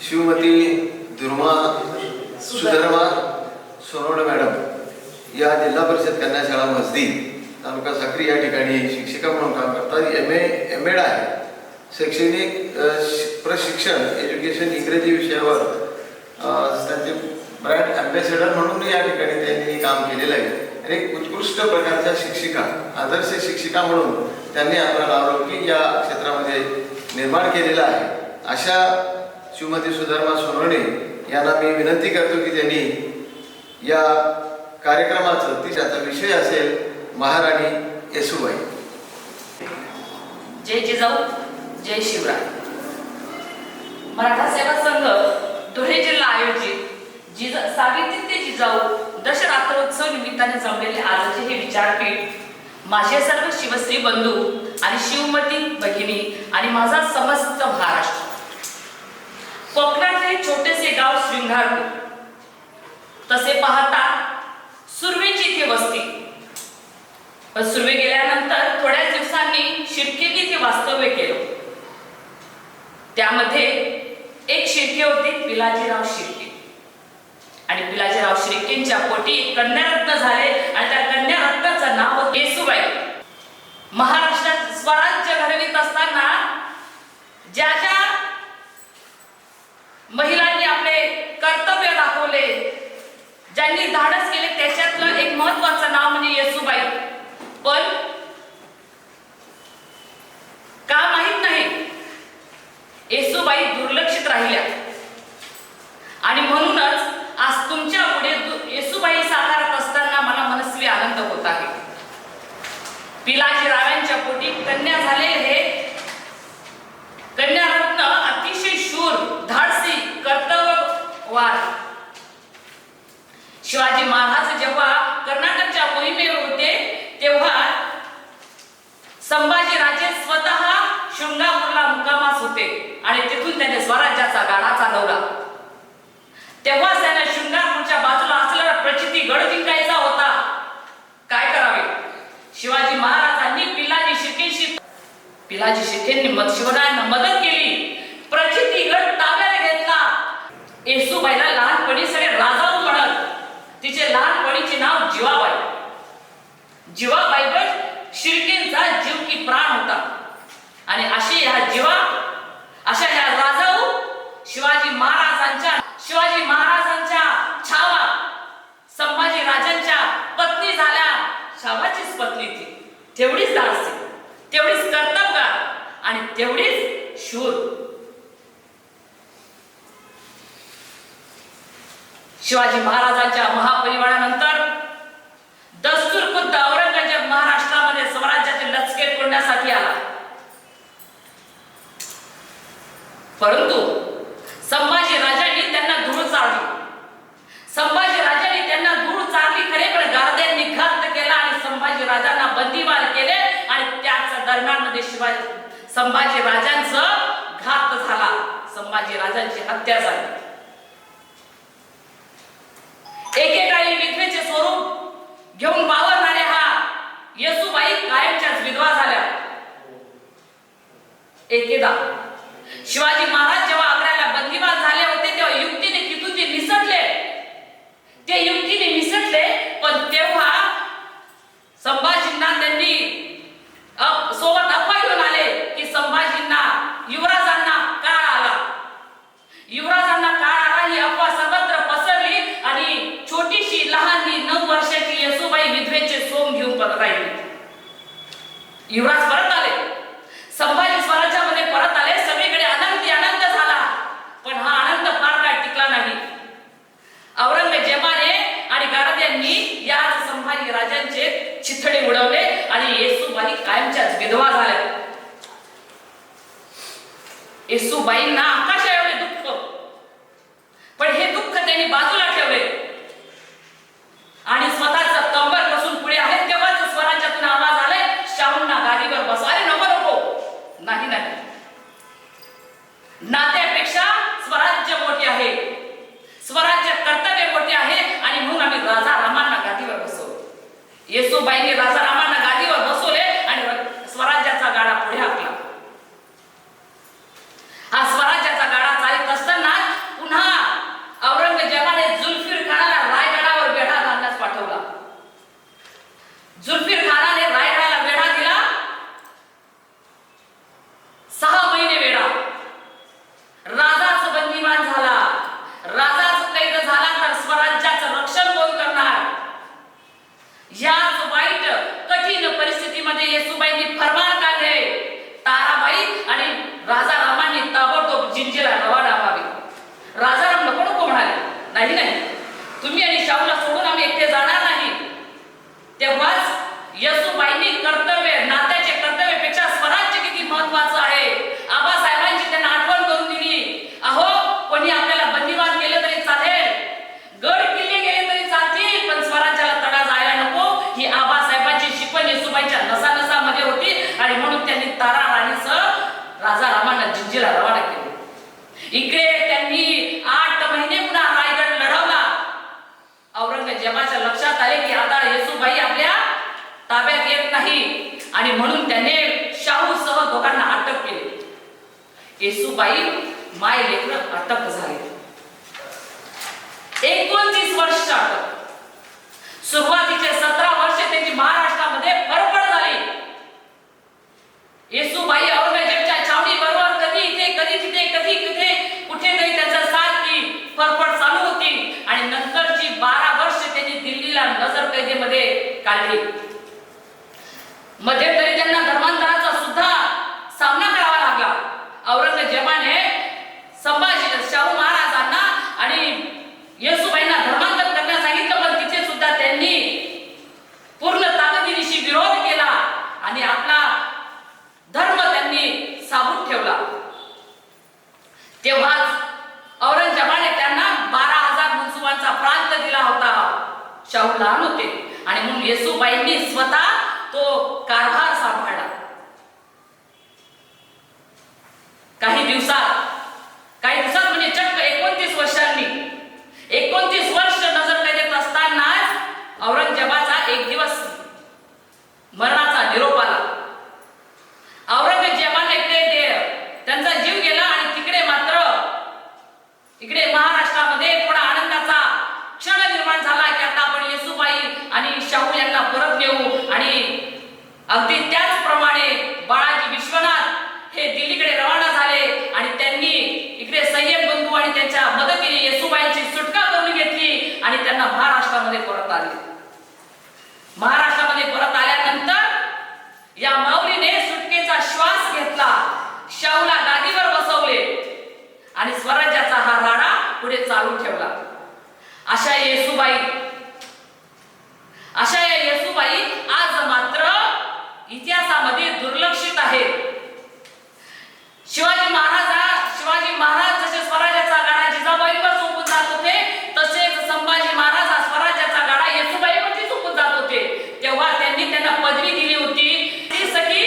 शिवमती सुधर्मा सोनवणे मॅडम या जिल्हा परिषद कन्या शाळा मसदी तालुका साक्री या ठिकाणी शिक्षिका म्हणून काम करतात. एम.एड आहे. शैक्षणिक प्रशिक्षण एज्युकेशन इंग्रजी विषयावर त्यांचे ब्रँड अँबॅसेडर म्हणून या ठिकाणी त्यांनी काम केलेलं आहे. आणि एक उत्कृष्ट प्रकारच्या शिक्षिका, आदर्श शिक्षिका म्हणून त्यांनी आपला नावलौकिक या क्षेत्रामध्ये निर्माण केलेला आहे. अशा शिवमती सुधर्मा सोनवणे यांना मी विनंती करतो की त्यांनी या कार्यक्रमाचं त्याचा विषय असेल महाराणी येसूबाई. जय जिजाऊ, जय शिवराय. मराठा सेवा संघ धुळे जिल्हा आयोजित सावित्री ते जिजाऊ दशरात्रोत्सव निमित्ताने जमलेले आजचे हे विचारपीठ माझे सर्व शिवश्री बंधू आणि शिवमती भगिनी आणि माझा समस्त महाराष्ट्र. कोकणातले छोटेसे गाव शृंगारपूर, तसे पाहता सुर्वेची इथे वस्ती, पण सुर्वे गेल्यानंतर थोड्याच दिवसांनी शिर्केने इथे वास्तव्य केलं. त्यामध्ये एक शिर्के होते पिलाजीराव शिर्के आणि पिलाजीराव शिर्केंच्या पोटी कन्यारत्न झाले आणि त्या कन्यारत्नाचं नाव येसूबाई. महाराष्ट्रात स्वराज्य घडवित असताना ज्या ज्या महिलांनी आपले कर्तव्य दाखवले, ज्यांनी धाडस केले, त्याच्यातलं एक महत्वाचं नाव म्हणजे येसूबाई. पण का माहित नाही येसूबाई दुर्लक्षित राहिल्या आणि म्हणूनच आज तुमच्या पुढे येसूबाई साकारत असताना मला मनस्वी आनंद होत आहे. पिलाजीरावांच्या पोटी कन्या झालेले हे कन्यारत्न अतिशय शूर, धाडसी, कर्तव्यवान. शिवाजी महाराज जेव्हा कर्नाटकच्या मोहिमेवर होते तेव्हा संभाजी आणि तिथून त्याने स्वराज्याचा गाडा चालवला. तेव्हा त्याने शृंगारपूरच्या बाजूला असलेला प्रचिती गड जिंकायचा होता. काय करावे? शिवाजी महाराजांनी पिलाजी शिर्केंनी शिवरायांना मदत केली. प्रचिती गड ताब्यात घेतला. येसूबाईला लहानपणी सगळे राजाऊ म्हणत. तिचे लहानपणीचे नाव जीवाबाई. जीवाबाई गड शिर्केंचा जीव की प्राण होता. आणि अशा ह्या राजाऊ शिवाजी महाराजांच्या छावा संभाजी राजांच्या पत्नी झाल्या. छावाचीच पत्नी ती. तेवढीच धाडसी, तेवढीच कर्तबगार आणि तेवढीच शूर. शिवाजी महाराजांच्या महापरिवारानंतर दस्तूर खुद्द औरंगजेब महाराष्ट्रामध्ये स्वराज्याचे लचके तोडण्यासाठी आला. परंतु संभाजी राजांनी त्यांना धूळ चारली खरे, पण गारद्यांनी घात केला आणि संभाजी राजांना बंदीवान केले. आणि त्याच दरम्यानमध्ये संभाजी राजांचं घात झाला. संभाजी राजांची हत्या झाली. एकेकाळी विधवेचे स्वरूप घेऊन वावरणाऱ्या ह्या येसूबाई कायमच्याच विधवा झाल्या. एकेदा शिवाजी महाराज जेव्हा आग्र्याला बंदीवान झाले होते तेव्हा युक्तीने तिथून ते निसटले. पण तेव्हा संभाजींना त्यांनी सोबत अफवा घेऊन आले की युवराजांना काळ आला. ही अफवा सर्वत्र पसरली आणि छोटीशी लहानली 9 वर्षाची येसूबाई विधवेचे सोम घेऊन परत राहिली. युवराज परत आले. संभाजी स्वराज्यामध्ये परत आले. सगळीकडे आनंद झाला. पण हा आनंद फार काळ टिकला नाही. औरंगजेबाने आणि गारद्यांनी याच संभाजी राजांचे चिथडे उडवले आणि येसूबाई कायमच्याच विधवा झाल्या. येसूबाईंना आकाशा एवढे दुःख, पण हे दुःख त्यांनी बाजूला ठेवले आणि स्वतःचा कंबर कसून पुढे आहेत. तेव्हाच स्वराज्यातून आवाज आलाय, शाहूंना गादीवर बसवा. अरे नको, नाही. नात्यापेक्षा स्वराज्य मोठे आहे, स्वराज्य कर्तव्य मोठे आहे आणि म्हणून आम्ही राजा रामांना गादीवर बसवले. येसूबाईंनी राजा रामांना गादीवर बसवले आणि स्वराज्याचा गाडा पुढे हाकला. हा स्वराज्याचा गाडा चालत असताना पुन्हा औरंगजेबाने जुल्फिर खानाला रायगडावर वेढा घालण्यास पाठवला. जुल्फिर खानाने रायगडाला वेढा दिला. 6 महिने वेढा. राजाच बंदीवान झाला. राजाच कैद झाला तर स्वराज्याचं रक्षण कोण करणार? याच वाईट कठीण परिस्थितीमध्ये येसूबाईंनी फरमान काढले. ताराबाई आणि राजा रामांनी ताबडतोब जिंजीला रवाना व्हावे. राजाराम नको म्हणाले, नाही, तुम्ही आणि शाहूला सोडून आम्ही एकटे जाणार नाही. तेव्हाच येसूबाईंनी नात्याचे कर्तव्यापेक्षा स्वराज्य किती महत्वाचं आहे आबासाहेबांची त्यांना आठवण करून दिली. अहो, कोणी आपल्याला बंदीवान केलं तरी चालेल, गड किल्ले गेले तरी चालतील, पण स्वराज्याला तडा जायला नको. ही आबासाहेबांची शिकवण येसूबाईंच्या नसानसामध्ये होती आणि म्हणून त्यांनी तारा राणीसह राजा रामांना जिंजीला रवाना केले. इकडे त्यांनी 8 महिने पुन्हा रायगड लढवला. औरंगजेबाच्या लक्षात आले की आता येसूबाई आपल्या ताब्यात येत नाही आणि म्हणून त्याने शाहूसह दोघांना अटक केली. येसूबाई माय लेकर अटक झाले. 29 वर्ष अटक. सुरुवातीचे 17 वर्ष त्यांची महाराष्ट्रामध्ये फरफड झाली. येसूबाई औरंगजेबच्या छावणी बरोबर कधी इथे कधी तिथे कधी कुठे कुठेतरी त्याचा सारखी फरफड चालू होती आणि नंतरची 12 वर्ष त्यांनी दिल्लीला नजर कैदेमध्ये काढली. मध्यंतरी त्यांना धर्मांतराचा सुद्धा सामना करावा लागला. औरंगजेबाने शाहू महाराजांना आणि येसूबाईंना धर्मांतर करण्यास सांगितलं, पण तिथे सुद्धा त्यांनी पूर्ण ताकदीनिशी विरोध केला आणि आपला धर्म त्यांनी साबूत ठेवला. तेव्हाच औरंगजेबाने त्यांना 12,000 मुन्सुबांचा प्रांत दिला होता. शाहू लहान होते आणि म्हणून येसूबाईंनी स्वतः तो कारभार सांभाळला. काही दिवसात म्हणजे चक्क 29 वर्षांनी 29 वर्ष नजरकैदेत असतानाच औरंगजेबाचा एक दिवस मरणाचा निरोप आला. औरंगजेबाने इकडे त्यांचा जीव गेला आणि तिकडे मात्र इकडे महाराष्ट्रामध्ये थोडा आनंदाचा क्षण निर्माण झाला की आता आपण येसूबाई आणि शाहू यांना परत नेऊ. आणि अगदी त्याचप्रमाणे बाळाजी विश्वनाथ हे दिल्लीकडे रवाना झाले आणि त्यांनी इकडे सय्यद बंधू आणि त्यांच्या मदतीने येसूबाईंची सुटका करून घेतली आणि त्यांना महाराष्ट्रामध्ये परत आले. महाराष्ट्रामध्ये परत आल्यानंतर या माऊलीने सुटकेचा श्वास घेतला, शाहूला गादीवर बसवले आणि स्वराज्याचा हा राडा पुढे चालू ठेवला. अशा या येसूबाई आज मात्र इतिहासामध्ये दुर्लक्षित आहेत. शिवाजी महाराज जसे स्वराज्याचा गाडा जिजाबाईंवर सोपून जात होते, तसेच संभाजी महाराज हा स्वराज्याचा गाडा येसूबाईंवरती सोपून जात होते. तेव्हा त्यांना पदवी दिली होती ती सखी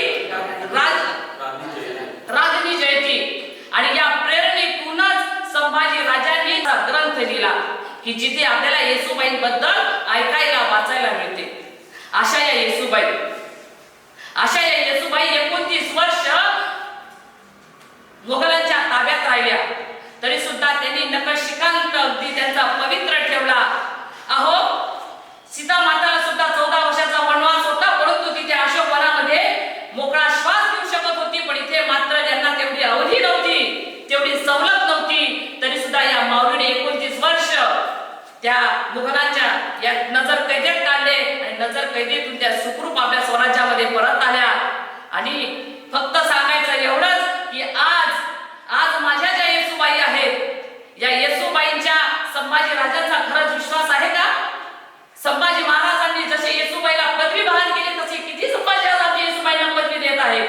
राजनी जयती. आणि या प्रेरणेतूनच संभाजी राजांनी ग्रंथ लिहिला की जिथे आपल्याला येसूबाईंबद्दल ऐकायला वाचायला मिळते. अशा या येसूबाई 29 वर्ष मोगलांच्या ताब्यात राहिल्या, तरी सुद्धा त्यांनी नखशिखांत अगदी त्यांचा पवित्र ठेवला. अहो, सीता माताला सुद्धा 14 वर्षाचा वनवास होता, परंतु तिथे अशोक वनामध्ये मोकळा श्वास घेऊ शकत होती. पण इथे मात्र ज्यांना तेवढी अवधी नव्हती, तेवढी सवलत नव्हती, तरी सुद्धा या माऊलीने 29 वर्ष त्या मुघलांच्या या नजर कैदेत काढले आणि नजर कैदेतून त्या सुखरूप आपल्या स्वराज्यामध्ये परत आल्या. आणि फक्त सांगायचं एवढंच की आज माझ्या ज्या येसूबाई आहेत, या येसूबाईंच्या संभाजी राजांचा खरंच विश्वास आहे का? संभाजी महाराजांनी जसे येसूबाईला पदवी बहाल केली, तसे किती संभाजी महाराज येसूबाईंना पदवी देत आहेत?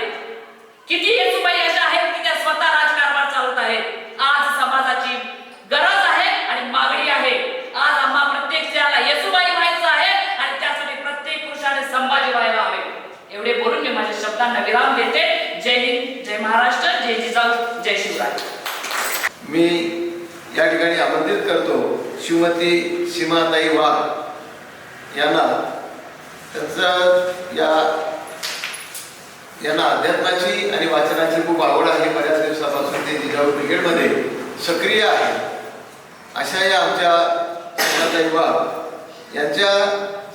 किती येसूबाई अशा आहेत की त्या स्वतः राजकारभार चालवत आहेत? आज समाजाची गरज आहे आणि मागणी आहे. आज आम्हा प्रत्येक स्त्रियाला येसूबाई व्हायचं आहे आणि त्यासाठी प्रत्येक पुरुषाने संभाजी व्हायला हवे. एवढे बोलून मी माझ्या शब्दांना विराम देते. जय हिंद, जय महाराष्ट्र, जय जिजाऊ, जय शिवराय. मी या ठिकाणी आमंत्रित करतो श्रीमती सीमाताई वाघ यांना. यांना अध्यात्माची आणि वाचनाची खूप आवड आहे. बऱ्याच दिवसापासून ते जिजाऊ ब्रिगेडमध्ये सक्रिय आहे. अशा या आमच्या सीमाताई वाघ यांच्या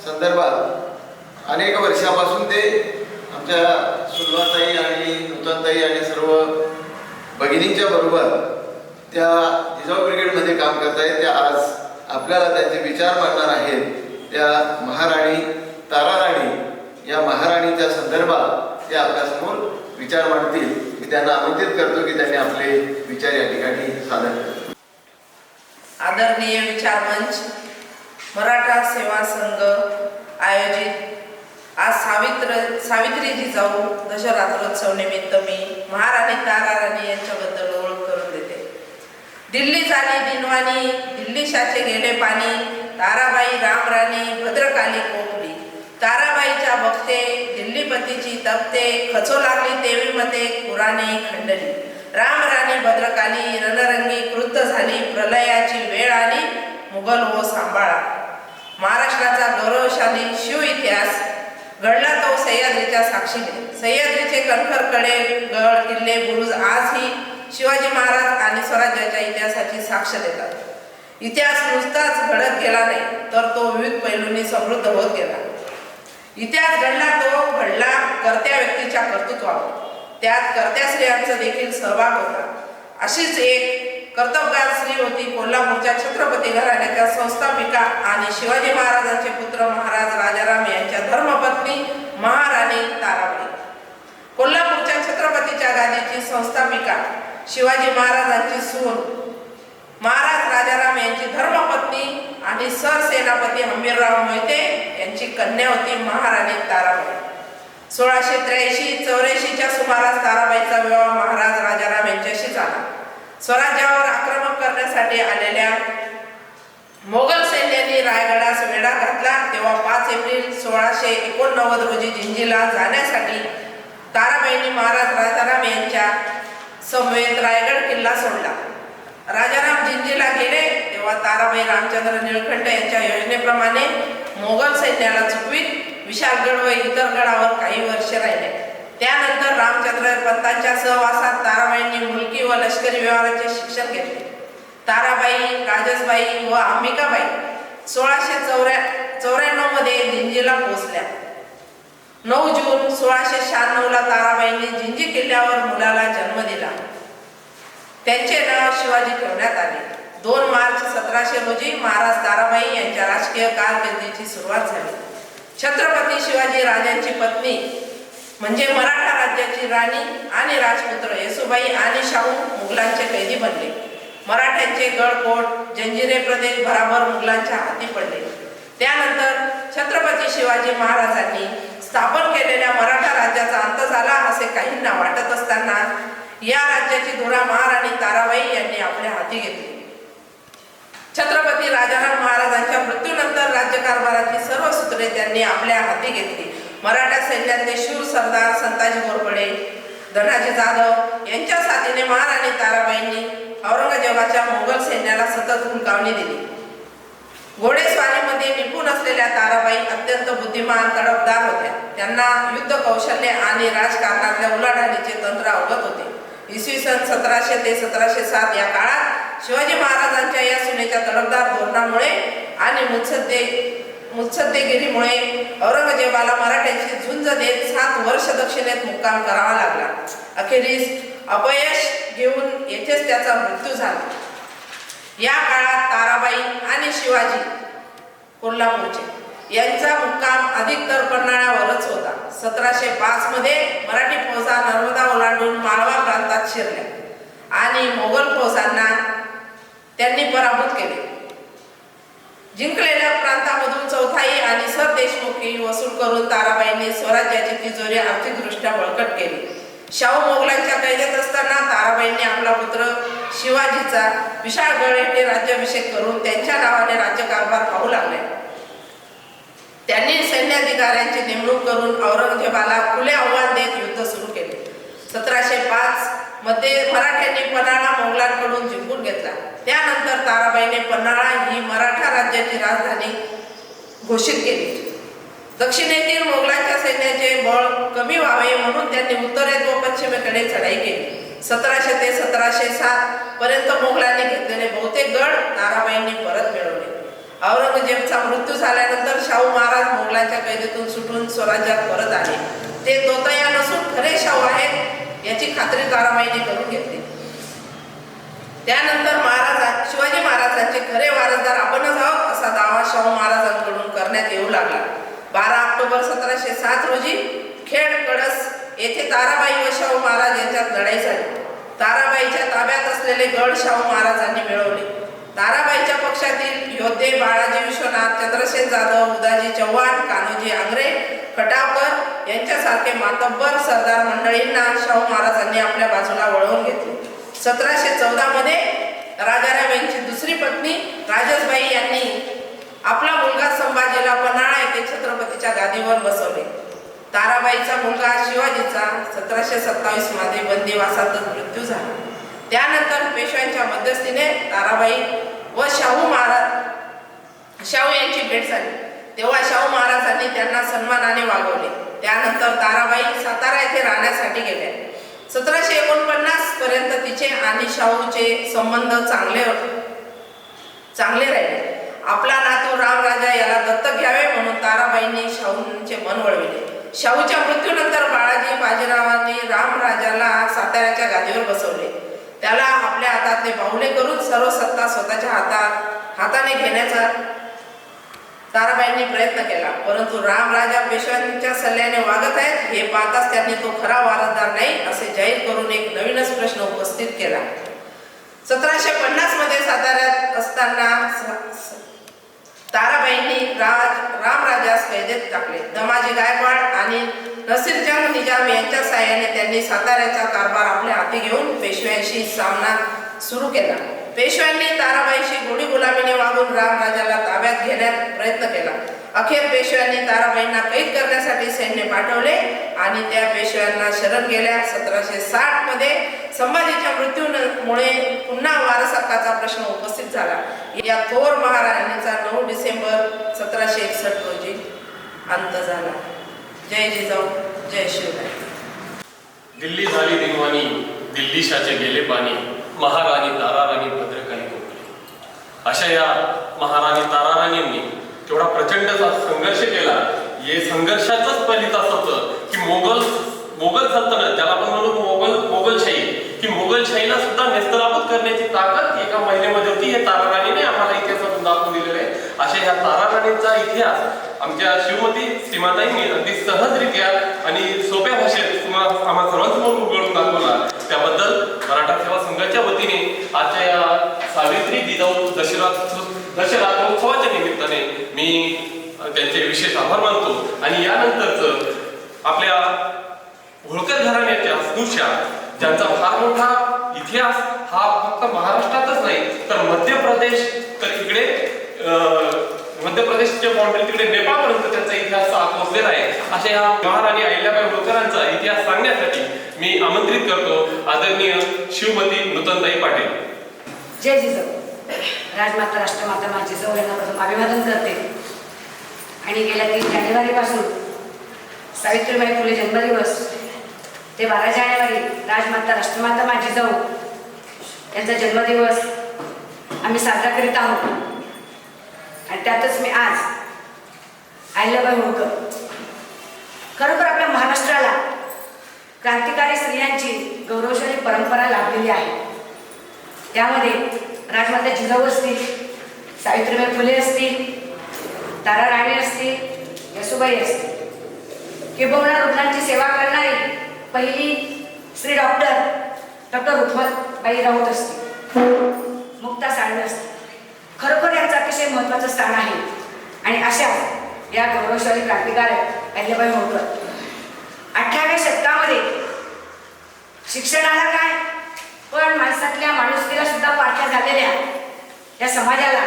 संदर्भात अनेक वर्षापासून ते आमच्या सुलभाताई आणि नूतनताई आणि सर्व भगिनींच्या बरोबर त्या जिजाऊ ब्रिगेडमध्ये काम करत आहेत. त्या आज आपल्याला त्यांचे विचार मांडणार आहेत. त्या महाराणी ताराराणी या महाराणीच्या संदर्भात ते आपल्यासमोर विचार मांडतील. मी त्यांना आमंत्रित करतो की त्यांनी आपले विचार या ठिकाणी सादर करावे. आदरणीय विचार मंच, मराठा सेवा संघ आयोजित आज सावित्री जिजाऊ दशरात्रोत्सव निमित्त मी महाराणी ताराराणी यांच्याबद्दल ओळख करून देते. दिल्ली झाली दिनवाणी, दिल्ली शाचे गेले पाणी, ताराबाई रामराणी भद्रकाली कोकली. ताराबाईच्या भक्ते दिल्लीपतीची तपते, खचो लागली देवी मते पुराणे खंडली. रामराणी भद्रकाली रणरंगी क्रुद्ध झाली, प्रलयाची वेळ आली मुघल हो सांभाळा. महाराष्ट्राचा गौरवशाली शिव इतिहास घडला तो सह्याद्रीच्या साक्षीने. सह्याद्रीचे कणखर कडे गड किल्ले बुरुज आजही शिवाजी महाराज आणि स्वराज्याच्या इतिहासाची साक्ष देतात. इतिहास नुसताच घडत गेला नाही, तर तो विविध पैलूंनी समृद्ध होत गेला. इतिहास घडला तो घडला कर्त्या व्यक्तीच्या कर्तृत्वावर. त्यात कर्त्या स्त्रियांचा देखील सहभाग होता. अशीच एक कर्तबगार स्त्री होती कोल्हापूरच्या छत्रपती घराण्याच्या संस्थापिका आणि शिवाजी महाराजांचे पुत्र महाराज राजाराम यांच्या धर्मपत्नी महाराणी ताराबाई. कोल्हापूरच्या छत्रपतीच्या गादीची संस्थापिका शिवाजी महाराजांची सून महाराज राजाराम यांची धर्मपत्नी आणि सरसेनापती हंबीरराव मोहिते यांची कन्या होती महाराणी ताराबाई. 1683-84च्या सुमारास ताराबाईचा विवाह महाराज राजाराम यांच्याशी झाला. स्वराज्यावर आक्रमण करण्यासाठी आलेल्या मोगल सैन्याने रायगडास वेढा घातला. तेव्हा 5 एप्रिल 1689 रोजी जिंजीला जाण्यासाठी ताराबाईंनी महाराज राजाराम यांच्या समवेत रायगड किल्ला सोडला. राजाराम जिंजीला गेले तेव्हा ताराबाई रामचंद्र निळकंठ यांच्या योजनेप्रमाणे मोगल सैन्याला चुकवीत विशाळगड व इतर गडावर काही वर्ष राहिले. त्यानंतर रामचंद्र पंतांच्या सहवासात ताराबाईंनी मुलकी व लष्करी व्यवहाराचे शिक्षण घेतले. ताराबाई, राजसबाई व अंबिकाबाई 1694 मध्ये जिंजीला पोहोचल्या. 9 जून 1696 ला ताराबाईंनी जिंजी किल्ल्यावर मुलाला जन्म दिला. त्यांचे नाव शिवाजी ठेवण्यात आले. 2 मार्च 1700 रोजी महाराज ताराबाई यांच्या राजकीय कारकिर्दीची सुरुवात झाली. छत्रपती शिवाजी राजांची पत्नी म्हणजे मराठा राज्याची राणी आणि राजपुत्र येसुबाई आणि शाहू मुघलांचे कैदी बनले. मराठ्यांचे गडकोट जंजिरे प्रदेश भराभर मुघलांच्या हाती पडले. त्यानंतर छत्रपती शिवाजी महाराजांनी स्थापन केलेल्या मराठा राज्याचा अंत झाला असे काहींना वाटत असताना या राज्याची धुरा महाराणी ताराबाई यांनी आपल्या हाती घेतली. छत्रपती राजाराम महाराजांच्या मृत्यूनंतर राज्यकारभाराची सर्व सूत्रे त्यांनी आपल्या हाती घेतली. मराठा सैन्यातले शूर सरदार संताजी घोरपडे, धनाजी जाधव यांच्या साथीने महाराणी ताराबाईंनी औरंगजेबाच्या मोगल सैन्याला सतत हुलकावणी दिली. घोडेस्वारीमध्ये निपुण असलेल्या ताराबाई अत्यंत बुद्धिमान तडफदार होत्या. त्यांना युद्ध कौशल्य आणि राजकारणातल्या उलाढालीचे तंत्र अवगत होते. इसवी सन 1700 ते 1707 या काळात शिवाजी महाराजांच्या या सुनेच्या तडफदार धोरणामुळे आणि मुत्सद्देगिरीमुळे औरंगजेबाला मराठ्यांची झुंज देत 7 वर्ष दक्षिणेत मुक्काम करावा लागला. अखेरीस अपयश घेऊन येथेच त्याचा मृत्यू झाला. या काळात ताराबाई आणि शिवाजी कोल्हापूरचे यांचा मुक्काम अधिकतर पन्हाळ्यावरच होता. 1705 मध्ये मराठी फौजा नर्मदा ओलांडून माळवा प्रांतात शिरल्या आणि मोगल फौजांना त्यांनी पराभूत केले. जिंकलेल्या प्रांतामधून चौथाई आणि सरदेशमुखी वसूल करून ताराबाईंनी स्वराज्याची तिजोरी आर्थिकदृष्ट्या बळकट केली. शाहू मोगलांच्या कैदेत असताना ताराबाईंनी आपला पुत्र शिवाजीचा विशाळगड येथे राज्याभिषेक करून त्यांच्या नावाने राज्यकारभार पाहू लागले. त्यांनी सैन्याधिकाऱ्यांची नेमणूक करून औरंगजेबाला खुले आव्हान देत युद्ध सुरू केले. 1705 मध्ये मराठ्यांनी पन्हाळा मोगलांकडून जिंकून घेतला. त्यानंतर ताराबाईने पन्हाळा ही मराठा राज्याची राजधानी घोषित केली. दक्षिणेतील मोगलांच्या सैन्याचे बळ कमी व्हावे म्हणून त्यांनी उत्तरेत व पश्चिमेकडे चढाई केली. 1700 ते 1707 पर्यंत मोगलांनी घेतलेले बहुतेक गड ताराबाईंनी परत मिळवले. औरंगजेबचा मृत्यू झाल्यानंतर शाहू महाराज मोगलांच्या कैदेतून सुटून स्वराज्यात परत आले. ते दोतया नसून खरे शाहू आहेत याची खात्री ताराबाईंनी करून घेतली. त्यानंतर शिवाजी महाराजांचे खरे वारसदार आपणच आहोत असा दावा शाहू महाराजांकडून करण्यात येऊ लागला. 12 ऑक्टोबर 1707 रोजी खेड कळस येथे ताराबाई व शाहू महाराज यांच्यात लढाई झाली. ताराबाईच्या ताब्यात असलेले गड शाहू महाराजांनी मिळवले. ताराबाईच्या पक्षातील योद्धे बाळाजी विश्वनाथ, चंद्रसेन जाधव, उदाजी चव्हाण, कान्होजी आंग्रे, खटावकर यांच्यासारखे मातब्बर सरदार मंडळींना शाहू महाराजांनी आपल्या बाजूला वळवून घेतले. 1714 मध्ये राजाराम यांची दुसरी पत्नी राजसबाई यांनी आपला मुलगा संभाजीला पन्हाळा येथे छत्रपतीच्या गादीवर बसवले. ताराबाईचा मुलगा शिवाजीचा 1727 मध्ये बंदिवासातच मृत्यू झाला. त्यानंतर पेशव्यांच्या मध्यस्थीने ताराबाई व शाहू यांची भेट झाली. तेव्हा शाहू महाराजांनी त्यांना सन्मानाने वागवले. त्यानंतर ताराबाई सातारा येथे राहण्यासाठी गेल्या. 1749 पर्यंत तिचे आणि शाहूचे संबंध चांगले राहिले. आपला नातू रामराजा याला दत्तक घ्यावे म्हणून ताराबाईंनी शाहूंचे मन वळविले. शाहूच्या मृत्यूनंतर बाळाजी बाजीरावांनी रामराजाला साताऱ्याच्या गादीवर बसवले. त्याला आपल्या हातातले बाहुले करून सर्व सत्ता स्वतःच्या हाताने घेण्याचा ताराबाईंनी प्रयत्न केला. परंतु रामराजा पेशव्यांच्या सल्ल्याने वागत आहेत हे पाहताच त्यांनी तो खरा वारसदार नाही असे जाहीर करून एक नवीनच प्रश्न उपस्थित केला. 1750 मध्ये साताऱ्यात असताना ताराबाईंनी रामराजास कैदेत टाकले. दमाजी गायकवाड आणि नसीरजंग निजाम यांच्या साहाय्याने त्यांनी साताऱ्याचा कारभार आपल्या हाती घेऊन पेशव्यांशी सामना सुरू केला. पेशव्यांनी ताराबाईशी गोडी गुलामीने वागून रामराजाला ताब्यात घेण्याचा प्रयत्न केला. अखेर पेशव्यांनी ताराबाईंना कैद करण्यासाठी सैन्य पाठवले आणि त्या पेशव्यांना शरण गेल्या. 1760 मध्ये संभाजीच्या मृत्यूमुळे पुन्हा वारस हक्काचा प्रश्न उपस्थित झाला. या थोर महाराणीचा 9 डिसेंबर 1761 रोजी अंत झाला. जय जिजाऊ, जय शिवराय. दिल्ली झाली दिनवाणी, दिल्लीशाचे गेले पाणी, महाराणी ताराराणी भद्रकाली कोकणी. अशा या महाराणी ताराराणींनी तेवढा प्रचंडचा संघर्ष केला. हे संघर्षाचंच फलित असं होतं की मोगल सल्तनत, ज्याला आपण म्हणू मोगलशाही, की मोगलशाहीला सुद्धा नेस्तनाबूत करण्याची ताकद एका महिलेमध्ये होती. हे ताराराणीने आम्हाला इतिहासातून दाखवून दिलेलं आहे. अशा ह्या ताराराणींचा इतिहास आमच्या शिवमती सीमाताईंनी अगदी सहजरित्या आणि सोप्या भाषेत तुम्हाला आम्हा सर्वांसमोर उघडून दाखवला. त्याबद्दल मराठा सेवा संघाच्या वतीने आजच्या या सावित्री जिजाऊ दशरात्रोत्सवाच्या निमित्ताने मी त्यांचे विशेष आभार मानतो. आणि यानंतरच आपल्या होळकर घराण्याच्या स्नुषा, ज्यांचा फार मोठा इतिहास हा फक्त महाराष्ट्रातच नाही तर मध्य प्रदेश, तर इकडे मध्य प्रदेशच्या बाउंड्री तिकडे नेपाळपर्यंत त्यांचा इतिहास पोहोचलेला आहे. अशा या महाराणी अहिल्याबाई होळकरांचा इतिहास सांगण्यासाठी मी आमंत्रित करतो आदरणीय शिवमती नूतनताई पाटील. जय जिजाऊ. राजमाता राष्ट्रमाता माझी जिजाऊ यांना अभिवादन करते. आणि गेल्या 3 जानेवारीपासून सावित्रीबाई फुले जन्मदिवस ते 12 जानेवारी राजमाता राष्ट्रमाता माझी जिजाऊ यांचा जन्मदिवस आम्ही साजरा करीत आहोत. आणि त्यातच मी आज अहिल्याबाई होळकर, खरोखर आपल्या महाराष्ट्राला क्रांतिकारी स्त्रियांची गौरवशाली परंपरा लाभलेली आहे. त्यामध्ये राजमाता जिजाऊ असतील, सावित्रीबाई फुले असतील, ताराराणी असतील, येसूबाई असतील, किंबहुना रुग्णांची सेवा करणारी पहिली स्त्री डॉक्टर रुक्मतबाई राऊत असतील, मुक्ता साळवे असतील. खरोखर यांचं अतिशय महत्त्वाचं स्थान आहे. आणि अशा या गौरवशाली क्रांतिकारक अहिल्याबाई होळकर 18व्या शतकामध्ये शिक्षणाला काय पण माणसातल्या माणुसकीला सुद्धा पारख्या झालेल्या या समाजाला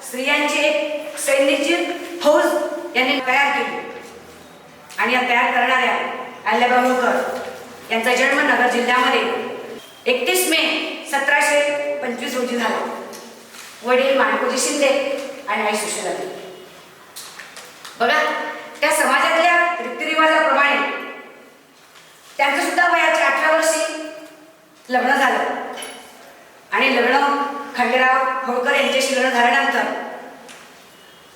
स्त्रियांची एक सैन्याची फौज यांनी तयार केली. आणि या तयार करणाऱ्या अहिल्याबाई होळकर यांचा जन्म नगर जिल्ह्यामध्ये 31 मे 1725 रोजी झाला. वडील माणकोजी शिंदे आणि आई सुशीलादेवी. बघा, त्या समाजातल्या रीतिरिवाजाप्रमाणे त्यांचं सुद्धा वयाच्या 18 वर्षी लग्न झालं. आणि लग्न खंडेराव होळकर यांच्याशी लग्न झाल्यानंतर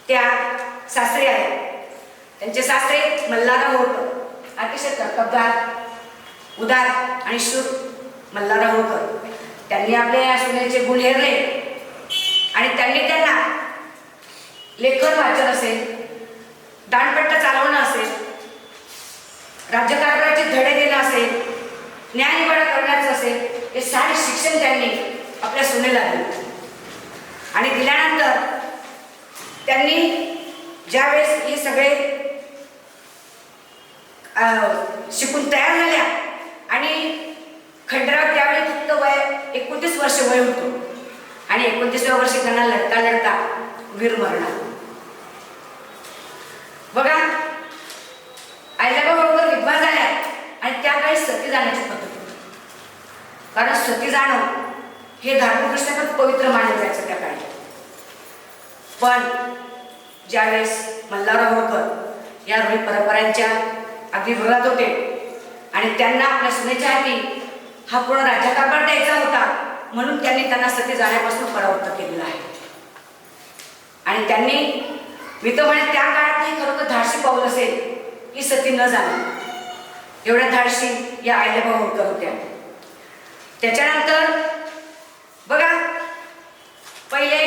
त्या सासरे आहेत. त्यांचे सासरे मल्हारराव होळकर अतिशय कर्तबगार, उदार आणि शूर मल्हारराव होळकर. त्यांनी आपल्या सुनेचे गुण हेरले आणि त्यांनी त्यांना लेखन वाचन असेल, दांडपट्टा चालवणं असेल, राज्यकारभाराचे धडे देणं असेल, न्यायनिवाडा करण्याचं असेल, हे सारे शिक्षण त्यांनी आपल्या सुनेला दिले. आणि दिल्यानंतर त्यांनी ज्यावेळेस हे सगळे शिकून तयार झाल्या आणि खंडेराव त्यावेळी फक्त वय 29 वर्ष वय होतं. आणि 29व्या वर्षी त्यांना लढता लढता वीरमरण आलं. बघा, अहिल्याबाई होळकर विधवा झाल्या आणि त्या काळी सती जाण्याची पद्धत होती. कारण सती जाणं हे धार्मिकदृष्ट्या पण पवित्र मानलं जायचं त्या काळी. पण ज्यावेळेस मल्हारराव होळकर या रूढी परंपरांच्या अगदी विरोधात होते आणि त्यांना आपल्या सुनेच्या हाती हा पूर्ण राज्यकारभार द्यायचा होता, म्हणून त्यांनी त्यांना सती जाण्यापासून परावृत्त केलेलं आहे. आणि त्यांनी मी तर म्हणे त्या काळातही खरोखर धाडसी पाऊल असेल की सती न जाणं. एवढ्या धाडसी या अहिल्याबाई होळकर होत्या. त्याच्यानंतर बघा, पहिले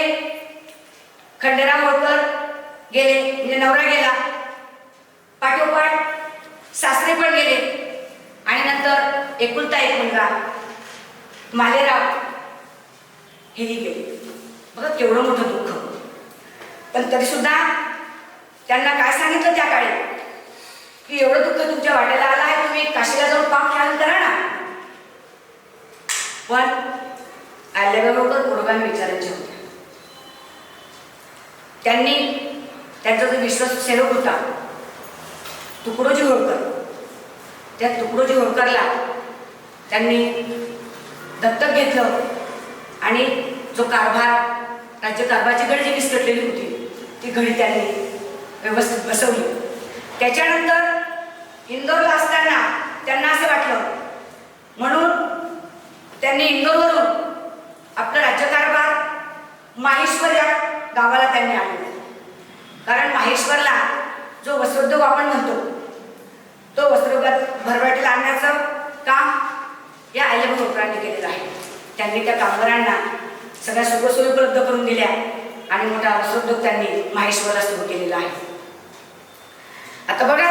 खंडेराव होळकर गेले, म्हणजे नवरा गेला, पाठोपाठ सासरे पण गेले आणि नंतर एकुलता एक मुलगा मालेराव हेही गेले. बघा केवढं मोठं दुःख. पण तरी सुद्धा त्यांना काय सांगितलं त्या काळी की एवढं दुःख तुमच्या वाट्याला आलं आहे, तुम्ही काशीला जाऊन पाप ख्याल करा ना. पण अहिल्याबाई होळकर पुरोगामी विचारांचे होते. त्यांनी त्यांचा जो विश्वास सेवक होता तुकडोजी होळकर, त्या तुकडोजी होळकरला त्यांनी दत्तक घेतलं आणि जो राज्यकारभाराची घडी जी विस्कटलेली होती ती घडी त्यांनी व्यवस्थित बसवली. त्याच्यानंतर इंदोरला असताना त्यांना असं वाटलं म्हणून त्यांनी इंदोरवरून आपला राज्यकारभार माहेश्वर या गावाला त्यांनी आणलं. कारण माहेश्वरला जो वस्त्रोद्योग आपण म्हणतो तो वस्त्रोद्योग भरभराटीला आणण्याचं काम या अहिल्याबाई होळकरांनी केलेलं आहे. त्यांनी त्या कामगारांना सगळ्या सुखसोयी उपलब्ध करून दिल्या आणि मोठा वस्त्रोद्योग त्यांनी माहेश्वरला सुरू केलेला आहे. आता बघा,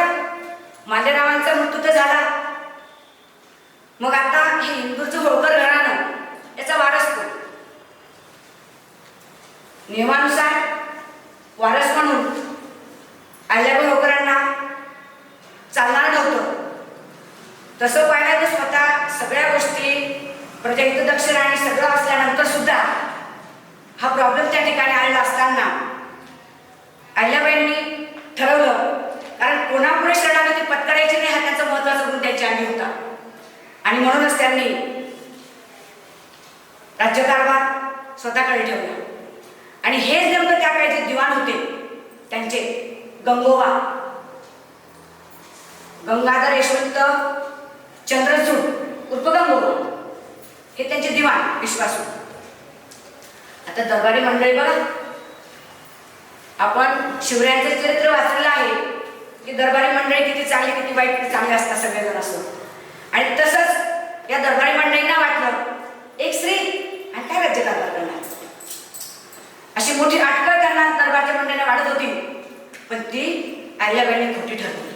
मालेरावांचा मृत्यू तर झाला, मग आता हे इंदूरचं होळकर घराणं याचा वारस कोण? नियमानुसार वारस म्हणून अहिल्याबाई होळकरांना चालणार नव्हतं. तसं पाहिलं तर स्वतः सगळ्या गोष्टी प्रजाहित दक्ष आणि सगळं असल्यानंतर सुद्धा हा प्रॉब्लेम त्या ठिकाणी आलेला असताना अहिल्याबाईंनी ठरवलं, कारण कोणापुढे शरणागती पत्करायची नाही हा त्यांचा महत्वाचा गुण त्यांच्या अंगी होता. आणि म्हणूनच त्यांनी राज्यकारभार स्वतःकडे ठेवला. आणि हेच नेमकं त्या काळी जे दिवाण होते त्यांचे गंगोबा गंगाधर यशवंत चंद्रचूड उर्फ गंगोबा हे त्यांचे दिवाण विश्वासू. आता दरबारी मंडळी बघा, आपण शिवरायांचं चरित्र वाचलेलं आहे की दरबारी मंडळी किती चांगली किती वाईट किती चांगले असतात सगळेजण असं. आणि तसंच या दरबारी मंडळींना वाटलं एक स्त्री आणि काय राज्यकारभार करणार, अशी मोठी अटकळ त्यांना दरबारच्या मंडळींना वाढत होती. पण ती अहिल्याबाईंनी खोटी ठरवली.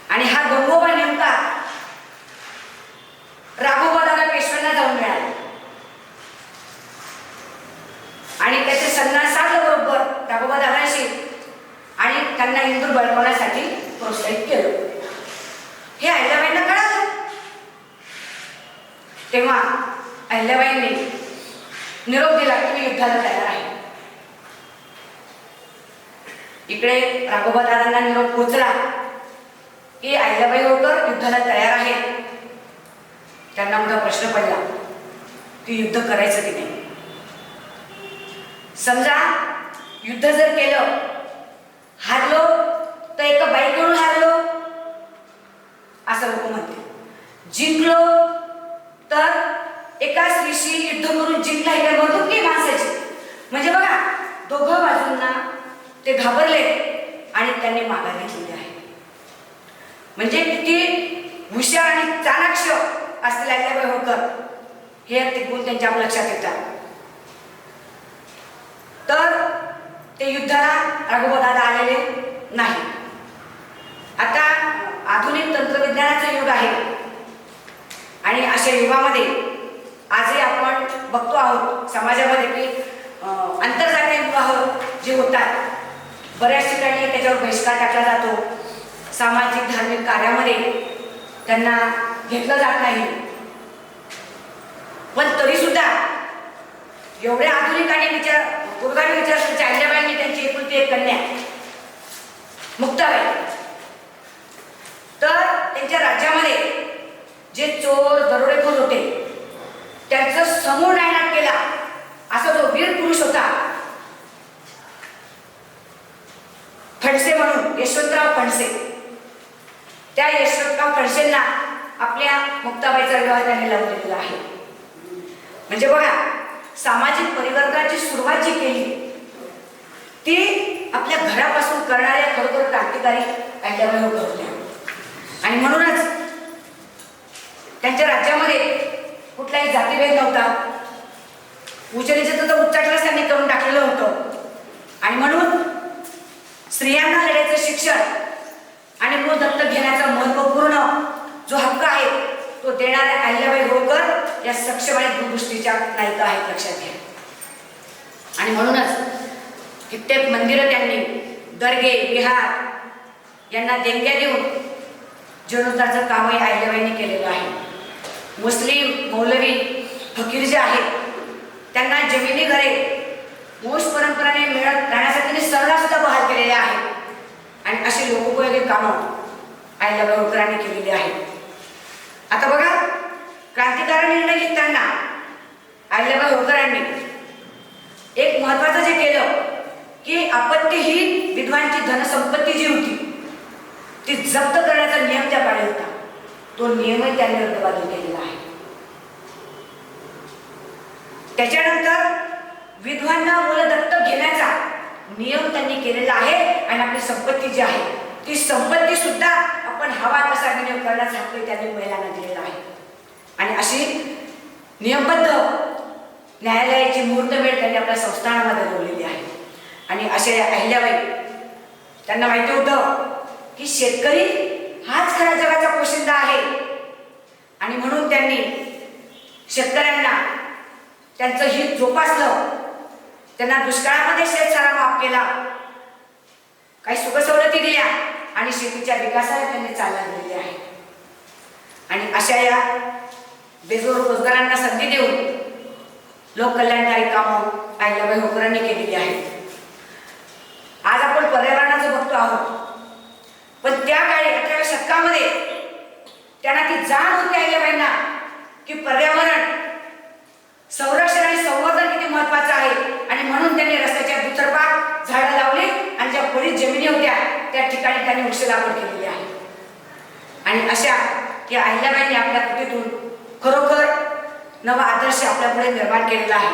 आणि हा गंगोबा नेमका राघोबादाला पेशव्यांना जाऊन मिळाला आणि त्याचे सन्मान साधलं बरोबर राघोबादालाशी आणि त्यांना इंदूर बळकवण्यासाठी प्रोत्साहित केलं. हे अहिल्याबाईंना कळालं. तेव्हा अहिल्याबाईंनी निरोप दिला की मी युद्धाला तयार आहे. इकडे राघोबादादांना निरोप पोहोचला की अहिल्याबाई होळकर युद्धाला तयार आहे. त्यांना मोठा प्रश्न पडला की युद्ध करायचं की नाही. समजा युद्ध जर केलं, हारलो तर एका बाईकडून हारलो असं लोक म्हणते, जिंकलो तर एका स्त्रीशी युद्ध करून जिंकला हे काय म्हणतो की माणसाची. म्हणजे बघा, दोघं बाजूंना ते घाबरले आणि त्यांनी माघार घेतलेली आहे. म्हणजे किती हुशार आणि चाणाक्ष असलेले अहिल्याबाई होळकर हे ते गुण त्यांच्या लक्षात येतात. तर ते युद्धाला राघोबादादा आलेले नाही. आता आधुनिक तंत्रविज्ञानाचं युग आहे आणि अशा युगामध्ये आजही आपण बघतो आहोत समाजामध्ये की आंतरजातीय विवाह जे होतात बऱ्याच ठिकाणी त्याच्यावर बहिष्कार टाकला जातो. सामाजिक धार्मिक कार्यामध्ये त्यांना घेतलं जात नाही. पण तरी सुद्धा एवढ्या आधुनिक आणि पुरोगामी विचारसरणीच्या अहिल्याबाईंनी त्यांची एकुलती एक कन्या मुक्ताबाई, तर त्यांच्या राज्यामध्ये जे चोर दरोडेखोर होते त्यांचं समूळ नायनाट केला असा जो वीर पुरुष होता फणसे म्हणून यशवंतराव फणसे, त्या यशवंतराव फणसेंना आपल्या मुक्ताबाईचा विवाह त्यांनी लावून दिलेला आहे. म्हणजे बघा, सामाजिक परिवर्तनाची सुरुवात जी केली ती आपल्या घरापासून करणाऱ्या खरोखर क्रांतिकारी अहिल्याबाई होळकर होत्या. आणि म्हणूनच त्यांच्या राज्यामध्ये कुठलाही जातीभेद नव्हता. उचलीचं तर उच्चाटनच त्यांनी करून टाकलेलं होतं. आणि म्हणून स्त्रियांना लढायचं शिक्षण आणि मूळ दत्तक घेण्याचा महत्वपूर्ण जो हक्क आहे तो देणाऱ्या अहिल्याबाई होळकर या सक्षम आणि दूरदृष्टीच्या नायिका आहेत, लक्षात घ्या. आणि म्हणूनच कित्येक मंदिरं त्यांनी दर्गे विहार यांना देणग्या देऊन जीर्णोद्धाराचं कामही अहिल्याबाईंनी केलेलं आहे. मुस्लिम मौलवी फकीर जे आहेत त्यांना जमिनी घरे वंश परंपरेने मिळत राहण्यासाठी सरला सुद्धा बहाल केलेले आहेत. आणि अशी लोकोपयोगी कामं अहिल्याबाई होळकरांनी केलेली आहेत. आता बघा, क्रांतिकारी निर्णय घेताना अहिल्याबाई होळकरांनी एक महत्वाचं जे केलं की आपत्तीहीन विधवांची धनसंपत्ती जी होती ती जप्त करण्याचा नियम त्या काळी होता. तो नियमही त्यांनी रद्दबातल केलेला आहे. त्याच्यानंतर विधवांना मुलं दत्तक घेण्याचा नियम त्यांनी केलेला आहे आणि आपली संपत्ती जी आहे ती संपत्ती सुद्धा आपण हवा तसा विनियोग करण्याचा हक्क त्यांनी महिलांना दिलेला आहे. आणि अशी नियमबद्ध न्यायालयाची मुहूर्तमेढ त्यांनी आपल्या संस्थानामध्ये बोललेली आहे. आणि अशा या अहिल्याबाई त्यांना माहिती होतं की शेतकरी हाच खरा जगाचा पोशिंदा आहे आणि म्हणून त्यांनी शेतकऱ्यांना त्यांचं हित जोपासलं. त्यांना दुष्काळामध्ये शेतसारा माफ केला, काही सुखसवलती दिल्या आणि शेतीच्या विकासाला त्यांनी चालना दिलेली आहे. आणि अशा या बेरोजगारांना संधी देऊन लोककल्याणकारी कामं अहिल्याबाई होळकरांनी केलेली आहेत. आज आपण पर्यावरणाचं बघतो आहोत, पण त्या काळी 18व्या शतकामध्ये त्यांना ती जाण होती अहिल्याबाईंना की पर्यावरण संरक्षण आणि संवर्धन किती महत्वाचं आहे. आणि म्हणून त्यांनी रस्त्याच्या दुतर्फा झाडं लावली आणि ज्या पडीत जमिनी होत्या त्या ठिकाणी त्यांनी वृक्ष लागवड केलेली आहे. आणि अशा या अहिल्याबाईंनी आपल्या कृतीतून खरोखर नवा आदर्श आपल्या पुढे निर्माण केलेला आहे.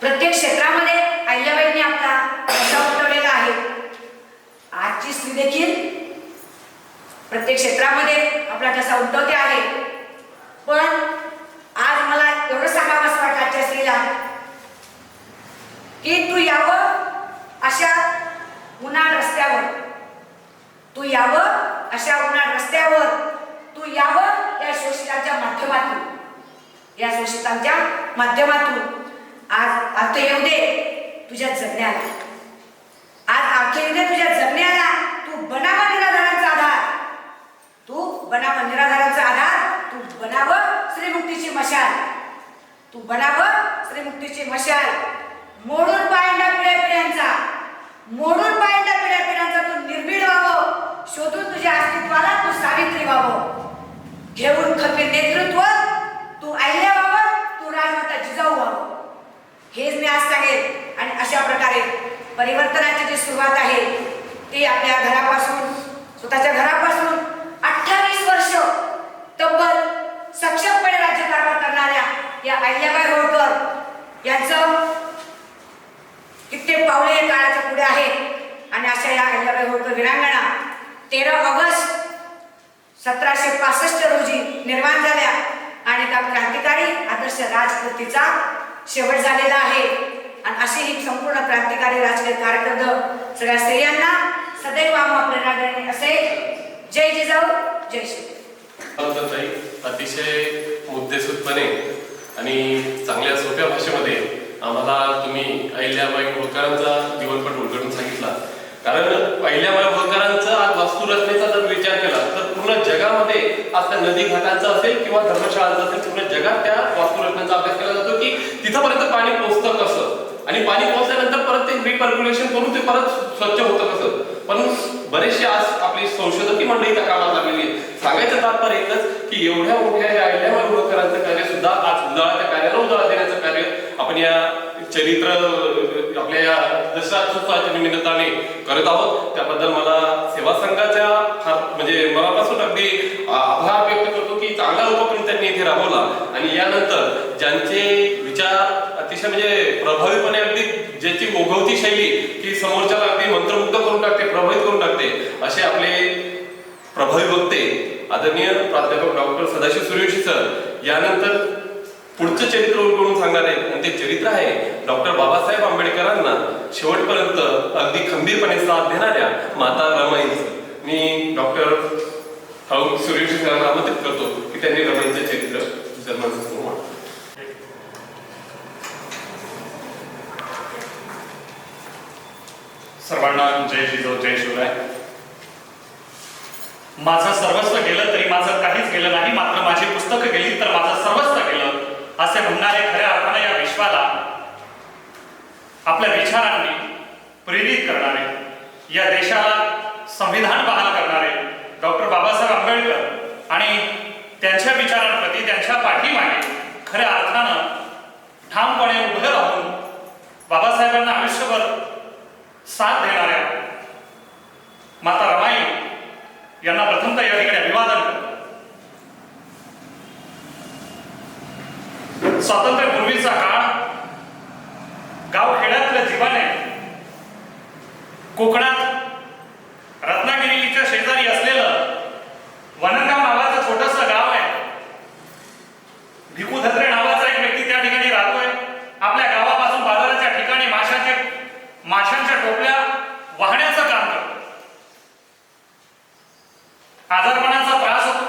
प्रत्येक क्षेत्रामध्ये अहिल्याबाईंनी आपला ठसा उमटवलेला आहे. आजची स्त्री देखील प्रत्येक क्षेत्रामध्ये आपला ठसा उमटवते आहे. पण आज मला एवढं सांगावंसं वाटतं आजच्या स्त्रीला की तू यावं अशा उन्हाळ रस्त्यावर, तू यावं अशा उन्हाळ रस्त्यावर, तू यावं या शोषितांच्या माध्यमातून, या शोषितांच्या माध्यमातून आज अर्थ येऊ दे तुझ्या जगण्याला. आज अर्थ येऊ दे तुझ्या जगण्याला. तू बनावा निराधारांचा आधार, तू बनावा निराधारांचा आधार, तू बनावं श्रीमुक्तीची मशाल, तू बनावं श्रीमुक्तीची मशाल. मोडून पायंडा पिढ्या पिढ्यांचा, मोडून पायंडा पिढ्या पिढ्यांचा तू निर्भीड व्हावं. शोधून तुझ्या अस्तित्वाला तू सावित्री व्हावं. घेऊन खंबीर नेतृत्व तू अहिल्या व्हावं, तू राजमाता जिजाऊ व्हावं. हेच मी आज सांगेन. आणि अशा प्रकारे परिवर्तनाची जी सुरुवात आहे ती आपल्या घरापासून, स्वतःच्या घरापासून 28 वर्ष तब्बल सक्षमपणे राज्यकारभार करणाऱ्या या अहिल्याबाई होळकर यांचं कित्येक पावले काळाच्या पुढे आहेत. आणि अशा या अहिल्याबाई होळकर वीरांगणा 13 ऑगस्ट 1765 रोजी निर्माण झाल्या आणि त्या क्रांतिकारी आदर्श राजकृतीचा शेवट झालेला आहे. आणि अशी ही संपूर्ण क्रांतिकारी राजकीय कारकीर्द सगळ्या स्त्रियांना सदैव आम्हा प्रेरणा देणे असे. जय जिजाऊ, जय श्री. अतिशय मुद्देसूदपणे आणि चांगल्या सोप्या भाषेमध्ये आम्हाला तुम्ही अहिल्याबाई होळकरांचा जीवनपट उलगडून सांगितला. कारण अहिल्याबाई होळकरांचा आज वास्तुरचनेचा जर विचार केला तर पूर्ण जगामध्ये आज त्या नदी घाटांचा असेल किंवा धर्मशाळांचा असेल, पूर्ण जगात त्या वास्तुरचनेचा अभ्यास केला जातो की तिथपर्यंत पाणी पोहोचतं कसं आणि पाणी पोहोचल्यानंतर परत ते रिपर्क्युलेशन करून ते परत स्वच्छ होतं कसं. पण बरेचसे आज आपली संशोधकी मंडळी त्या कामात लागलेली आहे. सांगायचं तात्पर्य एकच की एवढ्या मोठ्या या अहिल्याबाई होळकरांचं कार्य सुद्धा आज उजाळा, त्या कार्याला उजाळा देण्याचं कार्य आपण या चरित्र आपल्या या दसऱ्याच्या निमित्ताने करत आहोत. त्याबद्दल मला सेवा संघाच्या म्हणजे मनापासून अगदी आभार व्यक्त करतो की चांगला उपक्रम त्यांनी इथे राबवला. आणि यानंतर ज्यांचे विचार अतिशय म्हणजे प्रभावीपणे अगदी ज्याची ओघवती शैली की समोरच्याला अगदी मंत्रमुग्ध करून टाकते, प्रभावित करून टाकते, असे आपले प्रभावी वक्ते आदरणीय प्राध्यापक डॉक्टर सदाशिव सूर्यवंशी सर यानंतर पुढचं चरित्र उलगडून सांगणार आहे. आणि ते चरित्र आहे डॉक्टर बाबासाहेब आंबेडकरांना शेवटपर्यंत अगदी खंबीरपणे साथ देणाऱ्या माता रमाईंचं. मी डॉक्टर सूर्यवंशी सरांना आमंत्रित करतो की त्यांनी रमाईंचं चरित्र जन्माचं सर्वांना जय जिजाऊ, जय शिवराय. माझं सर्वस्व गेलं तरी माझं काहीच गेलं नाही, मात्र माझी पुस्तकं गेली तर माझं सर्वस्व गेलं असे म्हणणारे खऱ्या अर्थाने या विश्वाला आपल्या विचारांनी प्रेरित करणारे, या देशाला संविधान बहाल करणारे डॉक्टर बाबासाहेब आंबेडकर आणि त्यांच्या विचारांप्रती त्यांच्या पाठीमागे खऱ्या अर्थानं ठामपणे उभं राहून बाबासाहेबांना आयुष्यभर साथ देणाऱ्या माता रमाई यांना प्रथमतः या ठिकाणी अभिवादन करतो. स्वातंत्र्यपूर्वीचा काळ गावखेड्यातल्या जीवाने कोकणात रत्नागिरीच्या शेजारी असलेलं वनगाव नावाचं छोटंसं गाव आहे. भिकू धत्रे नावाचा एक व्यक्ती त्या ठिकाणी राहतोय. आपल्या गावापासून बाजाराच्या ठिकाणी माशांच्या टोपल्या वाहण्याचं काम करतो. आजारपणाचा त्रास होतो.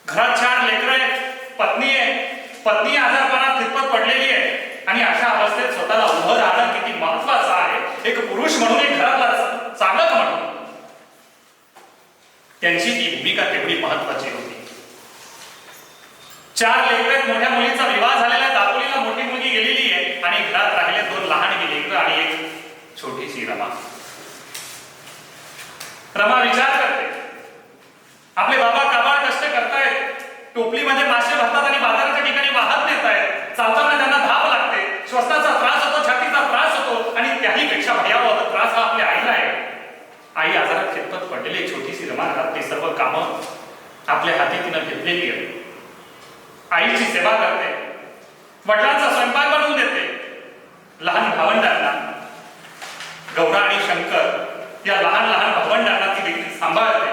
घरात 4 लेकरं आहेत, पत्नी आहे. पत्नी आजारपणात खितपत पडलेली आहे आणि अशा अवस्थेत स्वतःला उभं राहणं किती महत्वाचं आहे. एक पुरुष म्हणून, एक घरातला चालक म्हणून त्यांची ती भूमिका तेवढी महत्वाची होती. 4 लेकरं, मोठ्या मुलीचा विवाह झालेला, दापोलीला मोठी मुलगी गेलेली आहे आणि घरात राहिले 2 लहान लेकरं आणि एक छोटीशी रमा. रमा विचार करते, आपले बाबा काबाड कष्ट करतायत, टोपलीमध्ये मासे भरतात आणि बाजाराच्या ठिकाणी वाहत नेत आहेत. चालताना त्यांना धाप लागते, श्वसनाचा त्रास होतो, छातीचा त्रास होतो आणि त्याही पेक्षा भयावह त्रास हा आपल्या आईला आहे. आई आजारात खितपत पडलेली छोटीशी रमा घरातली सर्व कामं आपल्या हाती तिनं घेतलेली आहे. आईची सेवा करते, वडिलांचा स्वयंपाक बनवून देते. लहान भावंडांना, गौरा आणि शंकर या लहान लहान भावंडांना ती देखील सांभाळते.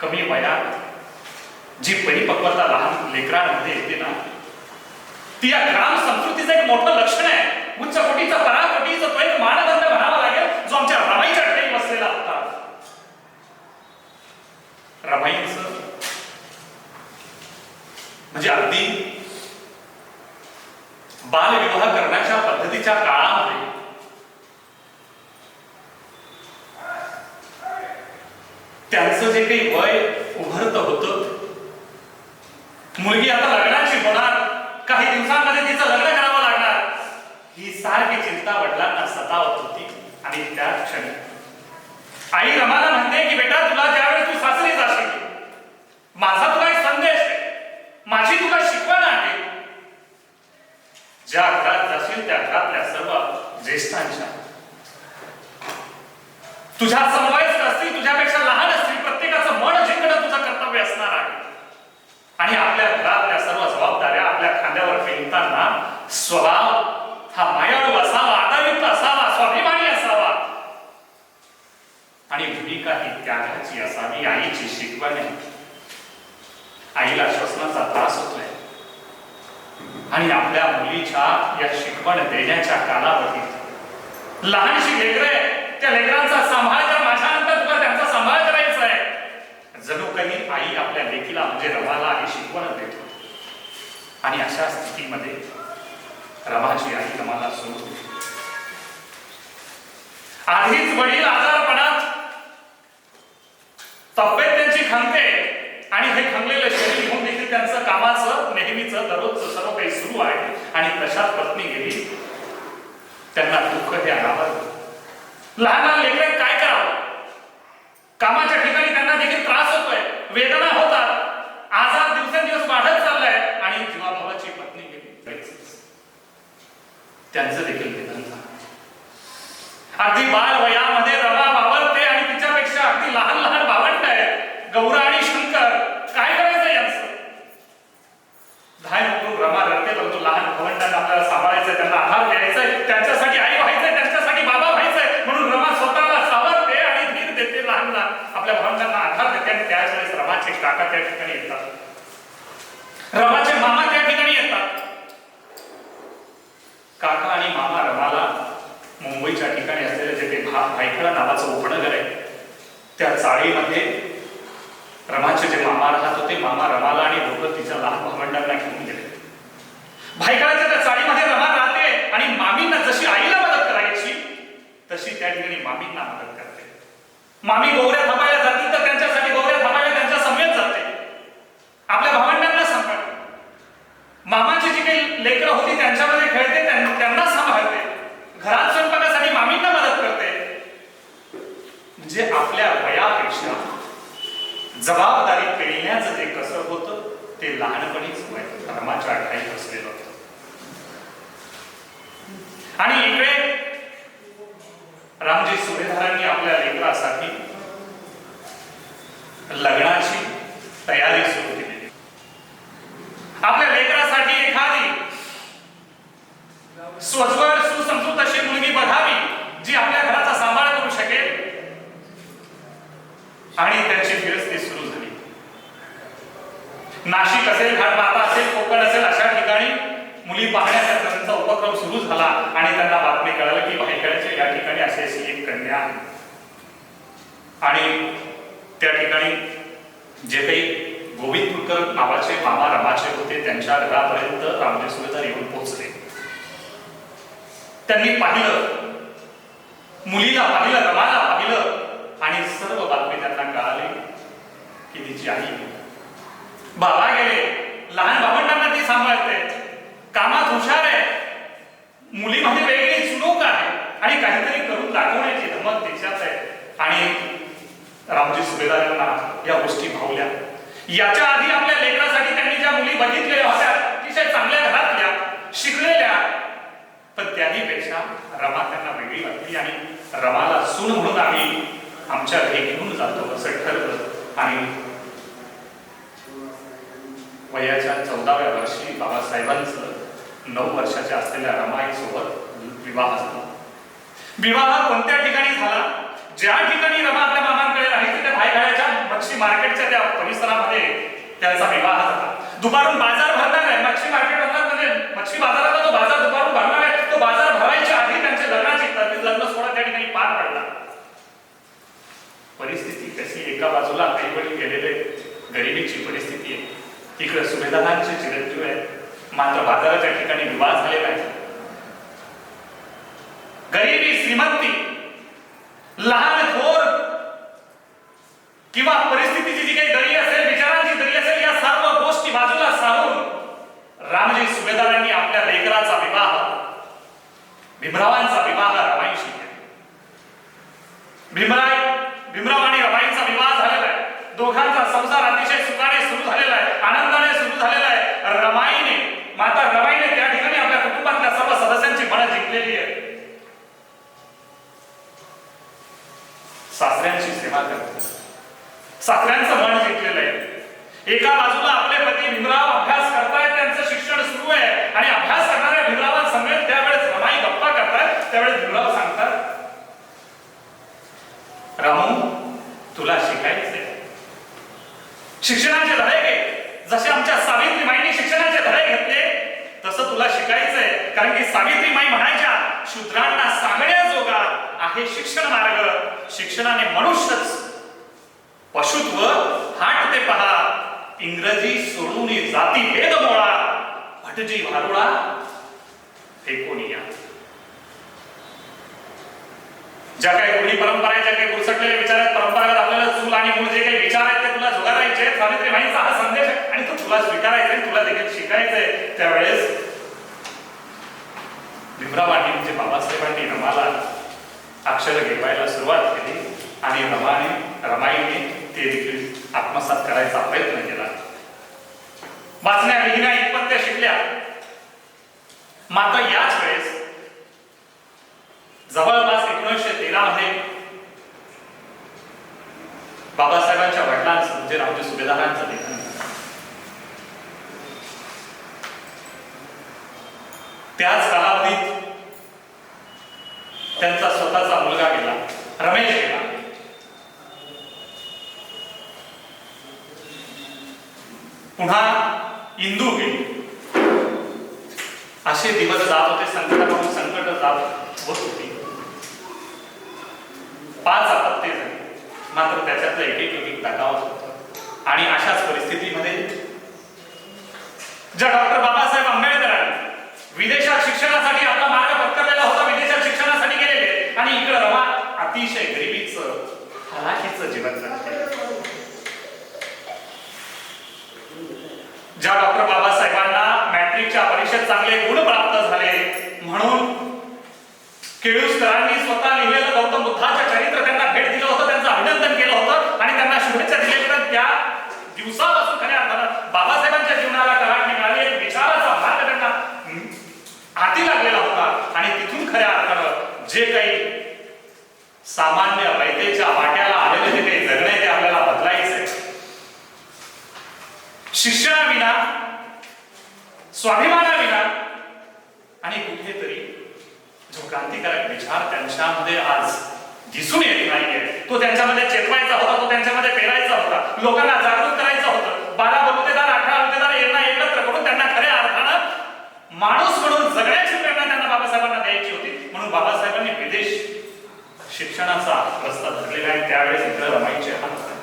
कमी वयात जी परिपक्वता लहान लेकरांमध्ये येते ना, ती या ग्राम संस्कृतीचं एक मोठं लक्षण आहे. उच्च कोटीचा, पराकोटीचा तो एक मानदंड म्हणावा लागेल, जो आमच्या रमाईच्या ठिकाणी बसलेला होता. रमाईचं म्हणजे अगदी बालविवाह करण्याच्या पद्धतीच्या काळामध्ये त्यांचं जे काही वय उभरत होतं, मुलगी आता लग्नाची होणार, काही दिवसांमध्ये तिचं लग्न करावं लागणार, ही सारखी चिंता वडिलांना सतावत होती. आणि त्या क्षणी आई रमाला म्हणते की बेटा, तुला ज्यावेळेस तू सासरी जाशील, माझा तुला एक संदेश आहे, माझी तुला शिकवण आहे. ज्या घरात जाशील त्या घरातल्या सर्व ज्येष्ठांच्या, तुझ्या समवयस्क असतील, तुझ्यापेक्षा लहान असतील, प्रत्येकाचं मन जिंकणं तुझं कर्तव्य असणार आहे. आणि आपल्या घरातल्या सर्व जबाबदाऱ्या आपल्या खांद्यावर पेलताना स्वभाव हा मायाळू असावा, आदरयुक्त असावा, स्वाभिमानी असावा आणि भूमिका ही त्यागाची असावी. आईची शिकवण आहे. आईला श्वसनाचा त्रास होतोय आणि आपल्या मुलीच्या या शिकवण देण्याच्या कालावधीत लहानशी लेकरं आहे, त्या लेकरांचा सांभाळ कर, माझ्यानंतर तुला त्यांचा सांभाळ करायचा आहे. जणू काही आई आपल्या लेकीला म्हणजे रमाला ही शिकवण देत होती. आणि अशा स्थितीमध्ये रमाची आई रमाला सोडून आधीच वडील आजारपणात, तब्येत त्यांची खंगते आणि हे खंगलेलं शरीर घेऊन देखील त्यांचं कामाचं नेहमीचं दररोजचं सर्व काही सुरू आहे. आणि तशात पत्नी गेली, त्यांना दुःख हे अनावर. लहान लहान लेकरं काय करावं, कामाच्या ठिकाणी त्यांना देखील त्रास होतोय, वेदना होतात, आजार दिवसेंदिवस वाढत चाललाय आणि जीवाभावाची पत्नी गेली, त्यांचं देखील निधन झालं. अगदी बाल वयामध्ये रमा वावरते आणि तिच्यापेक्षा अगदी लहान लहान भावंड आहेत, गौरा आणि शंकर. काय करायचं यांचं? धाय उठून रमा रडते, परंतु लहान भावंडांना आपल्याला सांभाळायचंय, त्यांना आधार द्यायचाय, त्यांच्यासाठी आई व्हायचंय, त्यांच्यासाठी बाबा व्हायचंय. म्हणून रमा स्वतःला सावरते आणि धीर देते, लहान लहान आपल्या भावंडांना आधार देते. आणि त्याच वेळेस रमाचे काका त्या ठिकाणी येतात, रमाचे मामा त्या ठिकाणी येतात. काका आणि मामा रमाला मुंबईच्या ठिकाणी असलेले जे ते भायखळा नावाचं उपनगर आहे, त्या चाळीमध्ये रमाचे जे मामा राहत होते, मामा रमाला आणि दोघं तिच्या लहान भावंडांना घेऊन गेले. भायखळाच्या त्या चाळीमध्ये रमा राहते आणि मामींना जशी आईला मदत करायची तशी त्या ठिकाणी मामींना मदत करते. मामी गौऱ्या थांबायला जातील तर त्यांच्यासाठी गौऱ्या थांबायला त्यांच्या समेत जाते, आपल्या भावंडांना सांभाळते. मामाची जी काही लेकरं होती त्यांच्यामध्ये खेळते, त्यांना सांभाळते, घरात स्वयंपाकासाठी मामींना मदत करते. म्हणजे आपल्या वयापेक्षा जबाबदारी पेलण्याचं जे कसर होतं ते लहानपणीच रमाच्या ठाई बसलेलं होतं. आणि इकडे रामजी सुभेदारांनी आपल्या लेकरासाठी लग्नाची तयारी सुरू केली. आपल्या लेकरासाठी एखादी स्वज्वळ सुसंस्कृत अशी मुलगी बघावी जी आपल्या घराचा सांभाळ करू शकेल. आणि त्यांची फिरस्ती सुरू झाली. नाशिक असेल, घाटमाता असेल, कोकण असेल अशा ठिकाणी मुली पाहण्याचा त्यांचा उपक्रम सुरू झाला. आणि त्यांना बातमी कळाली की भाईकड्याच्या या ठिकाणी अशी एक कन्या आहे. आणि त्या ठिकाणी जे काही गोविंदपूरकर नावाचे मामा रमाचे होते त्यांच्या घरापर्यंत रामजी सुभेदार येऊन पोहोचले. त्यांनी पाहिलं, मुलीला पाहिलं, रमाला पाहिलं आणि सर्व बातमी त्यांना कळाली की तिची आई बाबा गेले, लहान भावंडांना ती सांभाळते, कामात हुशार आहे, मुलीमध्ये वेगळी चुणूक आहे आणि काहीतरी करून दाखवण्याची धमक तिच्यात आहे. आणि रामजी सुभेदार यांना या गोष्टी भावल्या. याच्या आधी आपल्या लेकरासाठी त्यांनी ज्या मुली बघितलेल्या होत्या अतिशय चांगल्या घरातल्या, शिकलेल्या, पण त्याही पेक्षा रमा त्यांना वेगळी वाटली. आणि रमाला सून म्हणून आम्ही आमच्या घरी घेऊन जातो असं ठरलं. आणि वयाच्या 14व्या वर्षी बाबासाहेबांचं 9 वर्षाच्या असलेल्या रमाई सोबत विवाह झाला. विवाह कोणत्या ठिकाणी झाला? ज्या ठिकाणी रमा आपल्या मामांकडे राहायची त्या भाईघाड्याच्या मच्छी मार्केटच्या त्या परिसरामध्ये त्यांचा विवाह झाला. दुपारून बाजार भरणार आहे, मच्छी मार्केट म्हणजे मच्छी बाजाराचा जो बाजार दुपारून भरणार आहे, तो बाजार भरायच्या आधी त्यांच्या लग्नाची तरतूद, लग्न सोहळा त्या ठिकाणी पार पडला. परिस्थिती कशी, एका बाजूला काही वडील गेलेले गरिबीची परिस्थिती आहे, इकडे सुभेदारांचे चिरंजीव आहे, मात्र बाजाराच्या ठिकाणी विवाह झालेला आहे. गरिबी, श्रीमंती, लहान थोर किंवा परिस्थितीची जी काही दरी असेल, विचारांची दरी असेल, या सर्व गोष्टी बाजूला सारून रामजी सुभेदारांनी आपल्या लेकराचा विवाह, भीमरावांचा विवाह रमाईशी केला. भीमराव आणि रमाईंचा विवाह झालेला आहे. दोघांचा संसार अतिशय सुखाने सुरू झालेला आहे, आनंदाने सुरू झालेला आहे. माता रमाईने त्या ठिकाणी आपल्या कुटुंबातल्या सर्व सदस्यांची मनं जिंकलेली आहे. सासऱ्यांची सेवा करते, सासऱ्यांचं मन जिंकलेलं आहे. एका बाजूला आपले पती भीमराव अभ्यास करतायत, त्यांचं शिक्षण सुरू आहे आणि अभ्यास करणाऱ्या भीमरावांसमवेत त्यावेळेस रमाई गप्पा करतायत. त्यावेळेस भीमराव सांगतात, रामू तुला शिकायचंय, शिक्षणाचे धडे घे. जसे आमच्या सावित्रीमाईंनी शिक्षणाचे धडे घेतले तसं तुला शिकायचंय. कारण की सावित्रीमाई म्हणायच्या, शूद्रांना सांगण्याजोगा आहे शिक्षण मार्ग. शिक्षणाने मनुष्यच पशुत्व हाटते पहा, इंग्रजी सोडून जाती भेद मोळा, भटजी भारुळा फेकून या. ज्या काही रूढी परंपरा आहेत, ज्या काही घुसटलेले विचार आहेत, परंपरागत आपल्याला चूल आणि मूळ जे काही विचार आहेत ते तुला जुगारायचे. सावित्रीबाईंचा हा संदेश आहे आणि तो तुला स्वीकारायचा आहे, तुला देखील शिकायचंय. त्यावेळेस भीमरावांनी म्हणजे बाबासाहेबांनी रमाला अक्षर घेवायला सुरुवात केली आणि रमाईने ते देखील आत्मसात करायचा प्रयत्न केला. वाचण्या लिहिण्या इतपत त्या शिकल्या. मात्र याच वेळेस जवळपास 1913 मध्ये बाबासाहेबांच्या वडिलांचं म्हणजे रामजी सुभेदारांचं लेखन झालं. त्याच कालावधीत त्यांचा स्वतःचा मुलगा गेला, रमेश गेला. पुन्हा इंदू गेली. असे दिवस जात होते, संकटावरून संकट जात होत होती. 5 अपत्ये झाली, मात्र त्याच्यातलं एक दगावत होतं. आणि अशाच परिस्थितीमध्ये ज्या डॉक्टर बाबासाहेब आंबेडकरांनी विदेशात शिक्षणासाठी आपला मार्ग पत्करलेला होता, विदेशात शिक्षणासाठी गेलेले, आणि इकडे रमा अतिशय गरिबीचं हलाखीचं जीवन जगते. ज्या डॉक्टर बाबासाहेबांना मॅट्रिकच्या परीक्षेत चांगले गुण प्राप्त झाले म्हणून केळुसकरांनी स्वतः लिहिलेलं गौतम बुद्धाचं चरित्र त्यांना भेट दिलं होतं, त्यांचं अभिनंदन केलं होतं आणि त्यांना शुभेच्छा दिल्या. त्या दिवसापासून खऱ्या अर्थानं बाबासाहेबांच्या जीवनाला कलाटणी मिळाली, एक विचाराचा मार्ग त्यांना हाती लागलेला होता आणि तिथून खऱ्या अर्थानं जे काही सामान्य वैद्येच्या वाट्याला आलेले जे काही जगणे ते आपल्याला बदलायचे. शिक्षणाविना, स्वाभिमानाविना आणि कुठेतरी जो क्रांतिकारक विचार त्यांच्यामध्ये आज दिसून येत नाहीये, तो त्यांच्यामध्ये चेतवायचा होता, तो त्यांच्यामध्ये पेरायचा होता, लोकांना जागृत करायचा होता. 12 बलुतेदार 18 बलुतेदार यांना एकत्र करून त्यांना खऱ्या अर्थानं माणूस म्हणून जगण्याची प्रेरणा त्यांना बाबासाहेबांना द्यायची होती. म्हणून बाबासाहेबांनी विदेश शिक्षणाचा रस्ता धरलेला आहे. त्यावेळेस इकडे रमाईचे हात होते.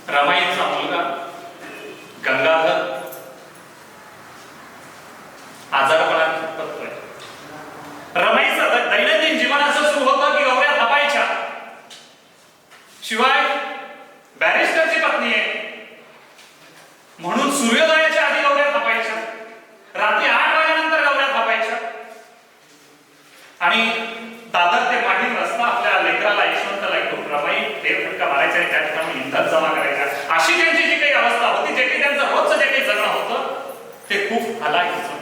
रमाईचा मुलगा गंगाधर आजारपणात पडतोय. रमाईचं दैनंदिन जीवन असं सुरू होतं की गवऱ्या थापायच्या, शिवाय बॅरिस्टरची पत्नी आहे म्हणून सूर्योदयाच्या आधी गवऱ्या थापायच्या, रात्री 8 वाजेनंतर गवऱ्या थापायच्या आणि दादर ते माहीम रस्ता आपल्या लेकराला यशवंतला घेऊन रमाई फेरफटका मारायच्या आणि त्या ठिकाणी इंधन जमा करायच्या. अशी त्यांची जी काही अवस्था होती, जे काही त्यांचं रोजचं जे काही जगणं होतं ते खूप हलाखीचं होतं.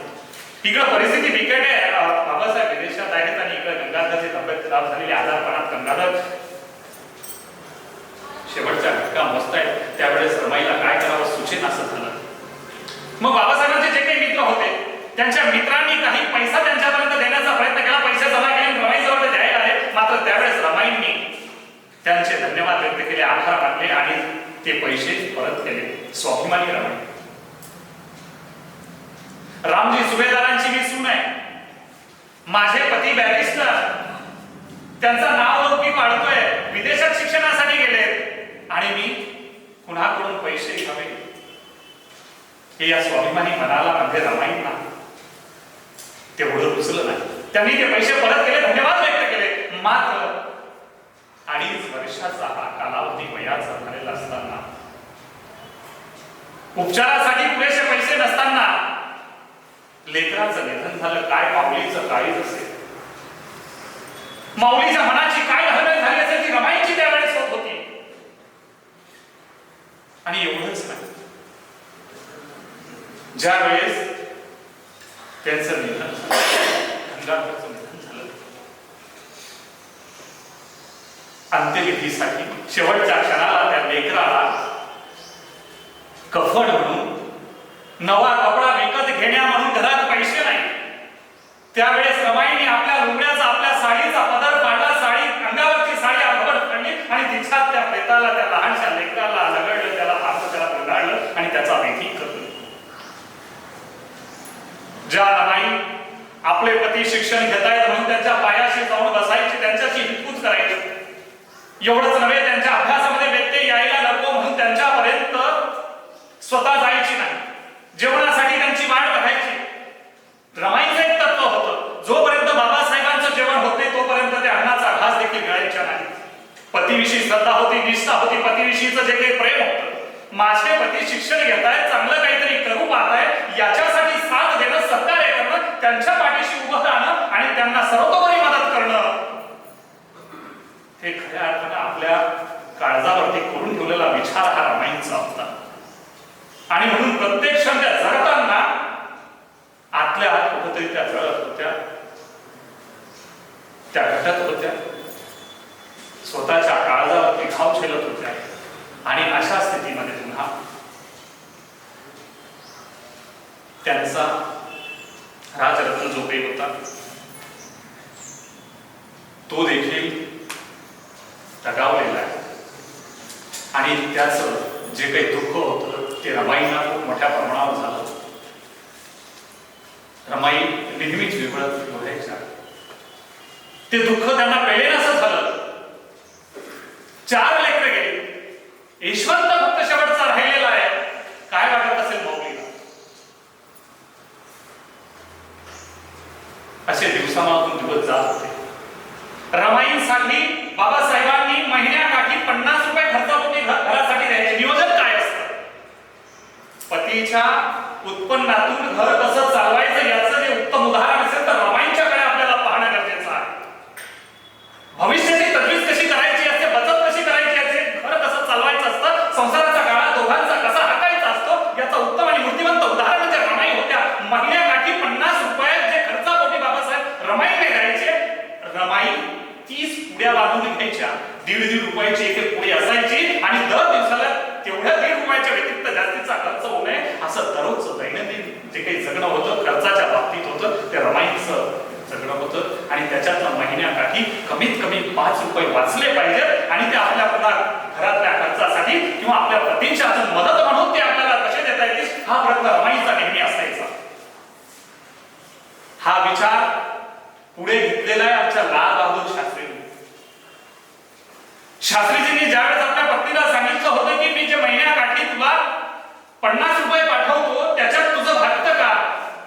इकडे परिस्थिती बिकट आहे. बाबासाहेब विदेशात आहेत आणि इकडे गंगाधरची तब्येत खराब झालेली, आजारपणात गंगाधर शेवटच्या घटका मोजतायत. त्यावेळेस रमाईला काय करावं सुचेन असं झालं. मग बाबासाहेबांचे जे काही मित्र होते त्यांच्या मित्रांनी काही पैसा त्यांच्यापर्यंत देण्याचा प्रयत्न केला, पैसे जमा केले, रमाईजवळ ते द्यायला आले. मात्र त्यावेळेस रमाईंनी त्यांचे धन्यवाद व्यक्त केले, आभार मानले आणि ते पैसे परत केले. स्वाभिमानी रमाई. रामजी सुभेदारांची मी सून आहे, माझे पती बॅरिस्टर, त्यांचं नाव मी पाळतोय, विदेशात शिक्षणासाठी गेले आणि मी कुणाकडून पैसे घ्यावे हे या स्वाभिमानी मनाला म्हणजे रमाईंना तेवढं रुचलं नाही. त्यांनी ते पैसे परत केले, धन्यवाद व्यक्त केले. मात्र 2.5 वर्षाचा हा कालावधी वयाचा झालेला असताना, उपचारासाठी पुरेसे पैसे नसताना लेकराचं निधन झालं. काय माऊलीचं काळीज असेल, माऊलीच्या मनाची काय हलत झाली असेल ती रमाईची त्यावेळेस होत होती. आणि एवढंच नाही, ज्या वेळेस त्यांचं निधन झालं, गंगाधरचं निधन झालं, अंत्यविधीसाठी शेवटच्या क्षणाला त्या लेकराला कफन म्हणून नवा कपडा विकत घेण्या म्हणून घरात पैसे नाही. त्यावेळेस रमाईने आपल्या लुगड्याचा, आपल्या साडीचा पदर काढला, साडी अंगावरची साडी अंगावर काढली आणि तिच्यात त्या प्रेताला, त्या लहानशा लेकराला लगडलं, त्याला हात त्याला गुंडाळलं आणि त्याचा विधी करतो. ज्या रमाई आपले पती शिक्षण घेतायत म्हणून त्यांच्या पायाशी जाऊन बसायची, त्यांच्याशी हितकूच करायची, एवढंच नव्हे त्यांच्या अभ्यासामध्ये व्यत्यय यायला नको म्हणून त्यांच्यापर्यंत स्वतः जायची नाही, जेवणासाठी त्यांची वाट बघायची. रमाईचं एक तत्व होतं, जोपर्यंत बाबासाहेबांचं जेवण होत नाही तोपर्यंत त्या अन्नाचा घास देखील मिळायचा नाही. पतीविषयी श्रद्धा होती, निष्ठा होती, पतीविषयीचं जे काही प्रेम होतं, माझे पती शिक्षण घेतायत, चांगलं काहीतरी करू पाहताय, याच्यासाठी साथ देणं, सहकार्य करणं, त्यांच्या पाठीशी उभं राहणं आणि त्यांना सर्वतोपरी मदत करणं, हे खऱ्या अर्थानं आपल्या काळजावरती करून ठेवलेला विचार हा रमाईंचा होता. आणि म्हणून प्रत्येक क्षण त्या जगताना आतल्या आत कुठेतरी त्या जळत होत्या, त्या घटत होत्या, स्वतःच्या काळजावरती घाव झेलत होत्या. आणि अशा स्थितीमध्ये पुन्हा त्यांचा राजरत्न जो काही होता तो देखील दगावलेला आहे. आणि त्याचं जे काही दुःख होतं ते रमाईंना खूप मोठ्या प्रमाणावर झालं. रमाई नेहमीच विवळत बोलायच्या, ते दुःख त्यांना पेलेनासं झालं. 4 लेकरं गेली, यशवंत फक्त शेवटचा राहिलेला आहे. काय वाटत असेल माऊलीला? असे दिवसामागून दिवस जात होते. रमाईंसाठी बाबासाहेबांनी महिन्याकाठी 50 रुपये खर्चापोटी घरासाठी द्यायचे. नियोजन काय असतं? पतीच्या उत्पन्नातून घर कसं चालवायचं याचं जे उत्तम उदाहरण असेल तर रमाईंच्याकडे आपल्याला पाहणं गरजेचं आहे. भविष्याची तजवीज कशी करायची असते, बचत कशी करायची असते, घर कसं महिन्याकाठी 50 रुपये जे खर्चापोटी बाबासाहेब रमाईने द्यायचे, रमाई 30 पुड्या बांधून घ्यायच्या, 1.5 रुपयाची एक पुडी असायची आणि दर दिवसाला तेवढ्या 1.5 रुपयाच्या व्यतिरिक्त जास्तीचा खर्च होऊ नये असं दररोजचं दैनंदिन जे काही जगणं होतं खर्चाच्या बाबतीत होतं ते रमाईचं जगणं होतं आणि त्याच्यातलं महिन्याकाठी कमीत कमी 5 रुपये वाचले पाहिजेत आणि ते आपल्या पुन्हा घरातल्या खर्चासाठी किंवा आपल्या पतींच्या हातून मदत म्हणून ते आपल्याला कसे देता येतील हा प्रयत्न रमाईचा नेहमी असायचा. हा विचार पुढे घेतलेला आहे आमच्या लाल बहादूर शास्त्रींनी. शास्त्रीजींनी ज्यावेळेस आपल्या पत्नीला सांगितलं होतं की मी जे महिन्याकाठी तुला 50 रुपये पाठवतो त्याच्यात तुझं भागतं का,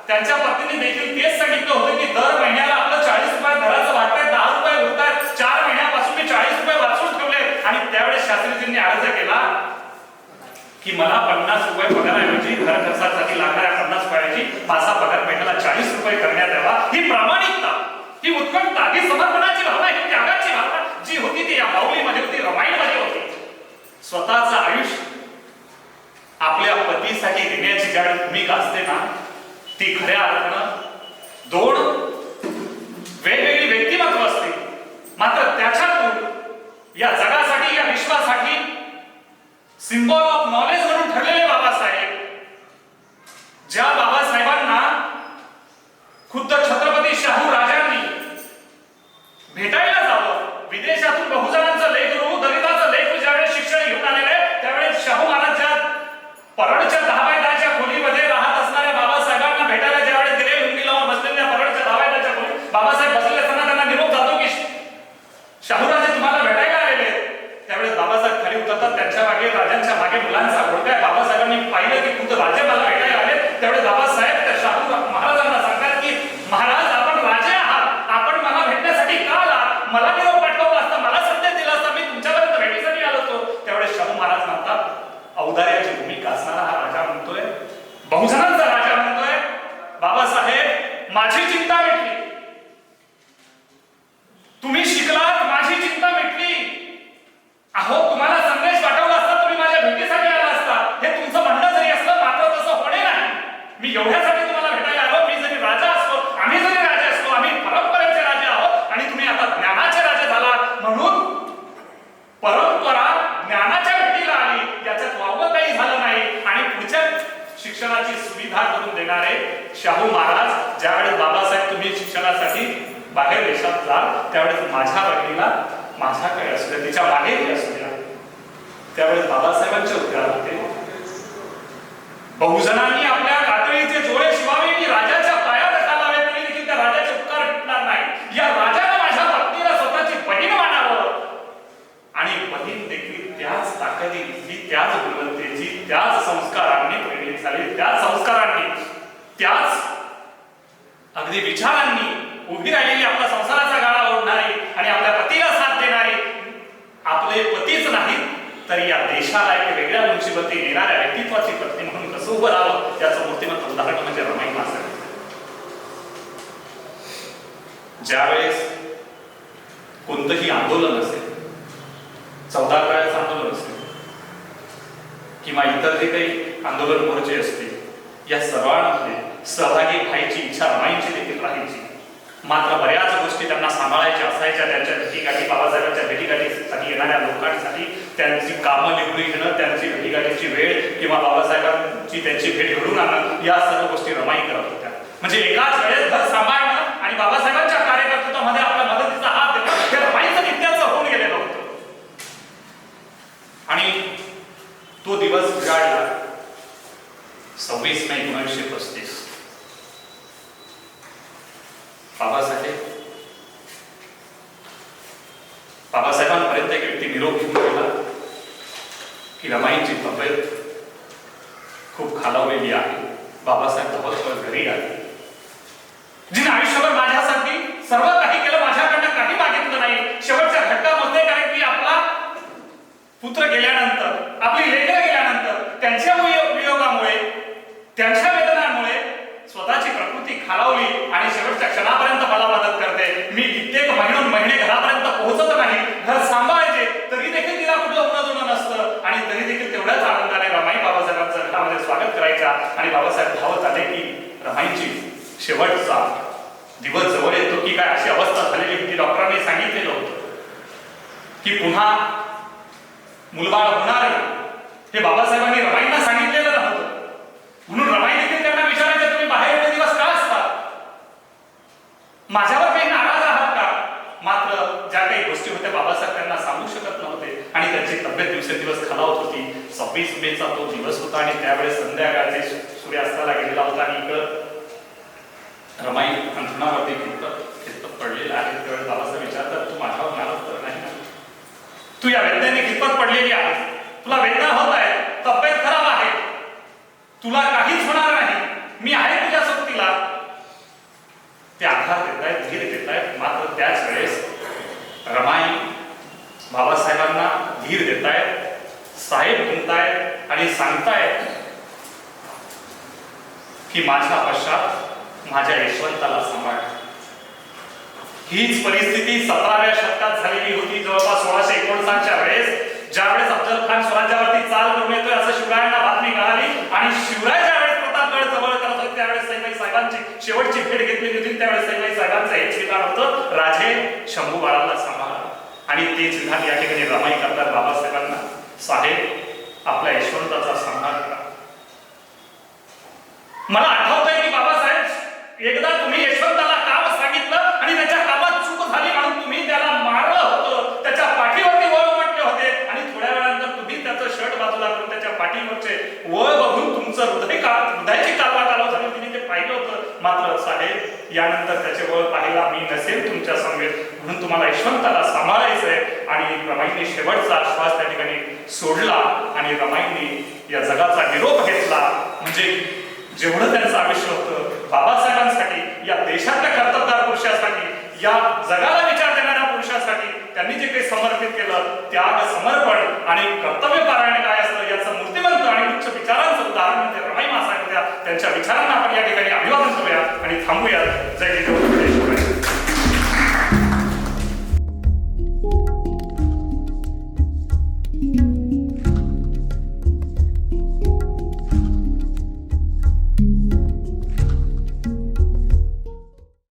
त्यांच्या पत्नीने देखील तेच सांगितलं होतं की दर महिन्याला आपलं 40 रुपये घराचं वाटतंय, 10 रुपये उरतात, 4 महिन्यापासून मी 40 रुपये वाचून ठेवले. आणि त्यावेळेस शास्त्रीजींनी अर्ज केला की मला 50 रुपये पगाराऐवजी घर खर्चासाठी लागणाऱ्या 50 रुपयाची माझा पगार महिन्याला 40 रुपये करण्यात यावा. ही प्रामाणिकता, ही उत्कंठता, ही समर्पणाची भावना, ही त्यागाची भावना जी होती ती या माऊलीमध्ये होती, रमाईमध्ये होती. स्वतःचं आयुष्य आपल्या पतीसाठी देण्याची ज्यावेळी भूमिका असते ना ती खऱ्या अर्थानं 2 वेगवेगळी व्यक्तिमत्व असते. मात्र त्याच्यातून या जगासाठी या विश्वासाठी सिम्बॉल ऑफ नॉलेज म्हणून ठरलेले बाबासाहेब, ज्या बाबासाहेबांना खुद्द छत्रपती शाहू राजांनी भेटायला जावं, विदेशातून बहुजनांचं लेखरू दलितांचं लेखरू ज्यावेळेस शिक्षण घेऊन आलेले त्यावेळेस शाहू महाराज ज्या परळच्या 10x10च्या खोलीमध्ये राहत असणाऱ्या बाबासाहेबांना भेटायला ज्यावेळेस गेले, लुंगी लावून बसलेल्या परळच्या 10x10च्या खोलीत बाबासाहेब बसले असताना त्यांना निरोप जातो की शाहूराजे तुम्हाला भेटायला आलेले. त्यावेळेस बाबासाहेब खाली उतरतात, त्यांच्या मागे राजांच्या मागे मुलांचा घोळका. बाबासाहेबांनी पाहिलं की खुद्द राजे मला भेटायला आले. त्यावेळेस बाबासाहेब त्या शाहू महाराजांना सांगतात की महाराज आपण राजे आहात, आपण मला भेटण्यासाठी का आलात, मला निरोप पाठवला असता, मला संदेश दिला असता, मी तुमच्यापर्यंत भेटीसाठी आलो होतो. त्यावेळेस शाहू महाराज म्हणतात औदार्याची भूमिका असणारा हा राजा म्हणतोय, बहुजनांचा राजा म्हणतोय बाबासाहेब माझी चिंता मिटली, तुम्ही शिकलात माझी चिंता मिटली. अहो तुम्हाला संदेश पाठवला असता, तुम्ही माझ्या भेटीसाठी आला असता, हे तुमचं म्हणणं जरी असलं मात्र तसं होणे नाही. मी एवढ्यासाठी तुम्हाला भेटायला आलो, मी जरी राजा असलो, आम्ही जरी राजे असलो, आम्ही परंपरेचे राजे आहोत आणि तुम्ही आता ज्ञानाचे राजे झालात म्हणून परंपरा ज्ञानाच्या भेटीला आली, याच्यात वावगं काही झालं नाही. आणि पुढच्या शिक्षणाची सुविधा करून देणारे शाहू महाराज ज्यावेळेस बाबासाहेब तुम्ही शिक्षणासाठी बाहेर देशात जाल त्यावेळेस माझ्या बहिणीला माझ्याकडे असू द्या, तिच्या मागेही असू द्या. त्यावेळेस बाबासाहेबांचे उद्गार होते, बहुजनांनी आपल्या कातळीचे जोडे शिवावे की राजाच्या पायात घालावे तरी देखील त्या राजाचे उपकार भेटणार नाही. या राजाने माझ्या पत्नीला स्वतःची बहीण मानावं आणि बहीण देखील त्याच ताकदीची, त्याच गुणवत्तेची, त्याच संस्कारांनी प्रेरित झाली, त्याच संस्कारांनी, त्याच अगदी विचारांनी उभी राहिलेली, आपला संसाराचा गाळा ओढणारी आणि आपल्या पतीला साथ देणारी, आपले पतीच नाही तर या देशाला एक वेगळ्या उंचीवरती नेणाऱ्या व्यक्तित्वाची पत्नी म्हणून कसं उभं राहावं याचं मूर्तिमंत उदाहरण म्हणजे रमाई मासाळी. ज्यावेळेस कोणतंही आंदोलन असेल, 14 आंदोलन असेल किंवा इतर जे काही आंदोलन मोर्चे असतील, या सर्वांमध्ये सहभागी व्हायची इच्छा रमाईंची देखील राहायची. मात्र बऱ्याच गोष्टी त्यांना सांभाळायच्या असायच्या. त्यांच्या भेटीगाठी, बाबासाहेबांच्या भेटीगाठीसाठी येणाऱ्या लोकांसाठी त्यांची कामं निवडून घेणं, त्यांची भेटीगाठीची वेळ किंवा बाबासाहेबांची त्यांची भेट घडून आणणं, या सर्व गोष्टी रमाई करत होत्या. म्हणजे एकाच वेळेस घर सांभाळणं आणि बाबासाहेबांच्या कार्यकर्तृत्वामध्ये आपल्या मदतीचा हात देणं हे रमाईचं नित्याचं होऊन गेलेलं होतं. आणि तो दिवस उजाडला 26 मे 1935. बाबासाहेबांपर्यंत एक व्यक्ती निरोप घेऊन गेला की रमाईंची तब्येत खूप खालावलेली आहे. बाबासाहेब धावत घरी आले. जिने आयुष्यभर माझ्यासाठी सर्व काही केलं, माझ्याकडनं काही मागितलं नाही. शेवटच्या घटकामध्ये कारण की आपला पुत्र गेल्यानंतर, आपली लेकरं गेल्यानंतर, त्यांच्या वियोगामुळे, त्यांच्या वेदनांमुळे स्वतःची प्रकृती खालावली आणि शेवटच्या क्षणापर्यंत मला मदत करते. मी कित्येक महिने घरापर्यंत पोहोचत नाही, घर सांभाळायचे, तरी देखील तिला कुठलं उणं नसतं आणि तरी देखील तेवढ्याच आनंदाने रमाई बाबासाहेबांचं घरामध्ये स्वागत करायचा. आणि बाबासाहेब धावत आले की रमाई रमाईची शेवटचा दिवस जवळ येतो की काय अशी अवस्था झालेली होती. डॉक्टरांनी सांगितलेलं होतं की पुन्हा मुलबाळ होणार नाही. हे बाबासाहेबांनी रमाईंना सांगितलेलं नव्हतं. म्हणून रमाई देखील त्यांना विचारायचं, तुम्ही बाहेर एवढे दिवस का असतात? माझ्यावर काही नाराज आहात का? मात्र ज्या काही गोष्टी होत्या बाबासाहेब त्यांना सांगू शकत नव्हते आणि त्यांची तब्येत दिवसेंदिवस खालावत होती. 26 मेचा तो दिवस होता आणि त्यावेळेस संध्याकाळचे सूर्यास्ताला गेलेला होता आणि इकडं रमाई अंथरुणावरती खितपत पडलेला आहे. त्यावेळेस बाबासाहेब विचारतात, तू माझ्यावर नाराज तर नाही ना? तू या वेदनेने खितपत पडलेली आहेस, तुला वेदना होत आहे, तब्येत खराब आहे, तुला काहीच होणार नाही, मी आहे तुझ्या सोबतीला. ते आधार देत आहेत, धीर देत आहेत. मात्र त्याच वेळेस रमाई बाबासाहेबांना धीर देत आहेत, साहेब म्हणतायत आणि सांगतायत की माझ्या पश्चात माझ्या यशवंताला सांभाळ. हीच परिस्थिती 17व्या शतकात झालेली होती. जवळपास 1659च्या वेळेस ज्यावेळेस अफजल खान स्वराज्यावरती चाल करून येतोय असं शिवरायांना बातमी कळाली आणि शिवराय ज्यावेळेस प्रतापगड जवळ करत होते त्यावेळेस सईबाई साहेबांची शेवटची भेट घेतलेली होती. त्यावेळेस सईबाई साहेबांचं हेच विधान होतं, राजे शंभू बाळाला सांभाळा. आणि तेच विधान या ठिकाणी रमाई करतात बाबासाहेबांना, साहेब आपल्या यशवंताचा सांभाळ करा. मला आठवतंय की बाबासाहेब एकदा तुम्ही यशवंताला काम सांगितलं आणि त्याच्या कामात चूक झाली म्हणून तुम्ही त्याला मारलं होतं, त्याच्या पाठीवरती वळ म्हटले होते आणि थोड्या वेळानंतर तुम्ही त्याचं शर्ट बाजूला करून त्याच्या पाठीवरचे वळ बघून तुमचं हृदयाची कालवा कालव झाली तिने ते पाहिलं होतं. मात्र साहेब यानंतर त्याचे वळ पाहायला मी नसेल तुमच्या समवेत, म्हणून तुम्हाला यशवंताला सांभाळायचंय. आणि रमाईने शेवटचा श्वास त्या ठिकाणी सोडला आणि रमाईने या जगाचा निरोप घेतला. म्हणजे जेवढं त्यांचं आयुष्य होतं बाबासाहेबांसाठी, या देशातल्या कर्तबगार पुरुषासाठी, या जगाला विचार देणाऱ्या पुरुषासाठी त्यांनी जे काही समर्पित केलं, त्याग, समर्पण आणि कर्तव्य पारायण काय असतं याचं मूर्तिमंत आणि उच्च विचारांचं उदाहरण म्हणजे रमाई मासाहेब होत्या. त्यांच्या विचारांना आपण या ठिकाणी अभिवादन करूया आणि थांबूया. जय जिजाऊ.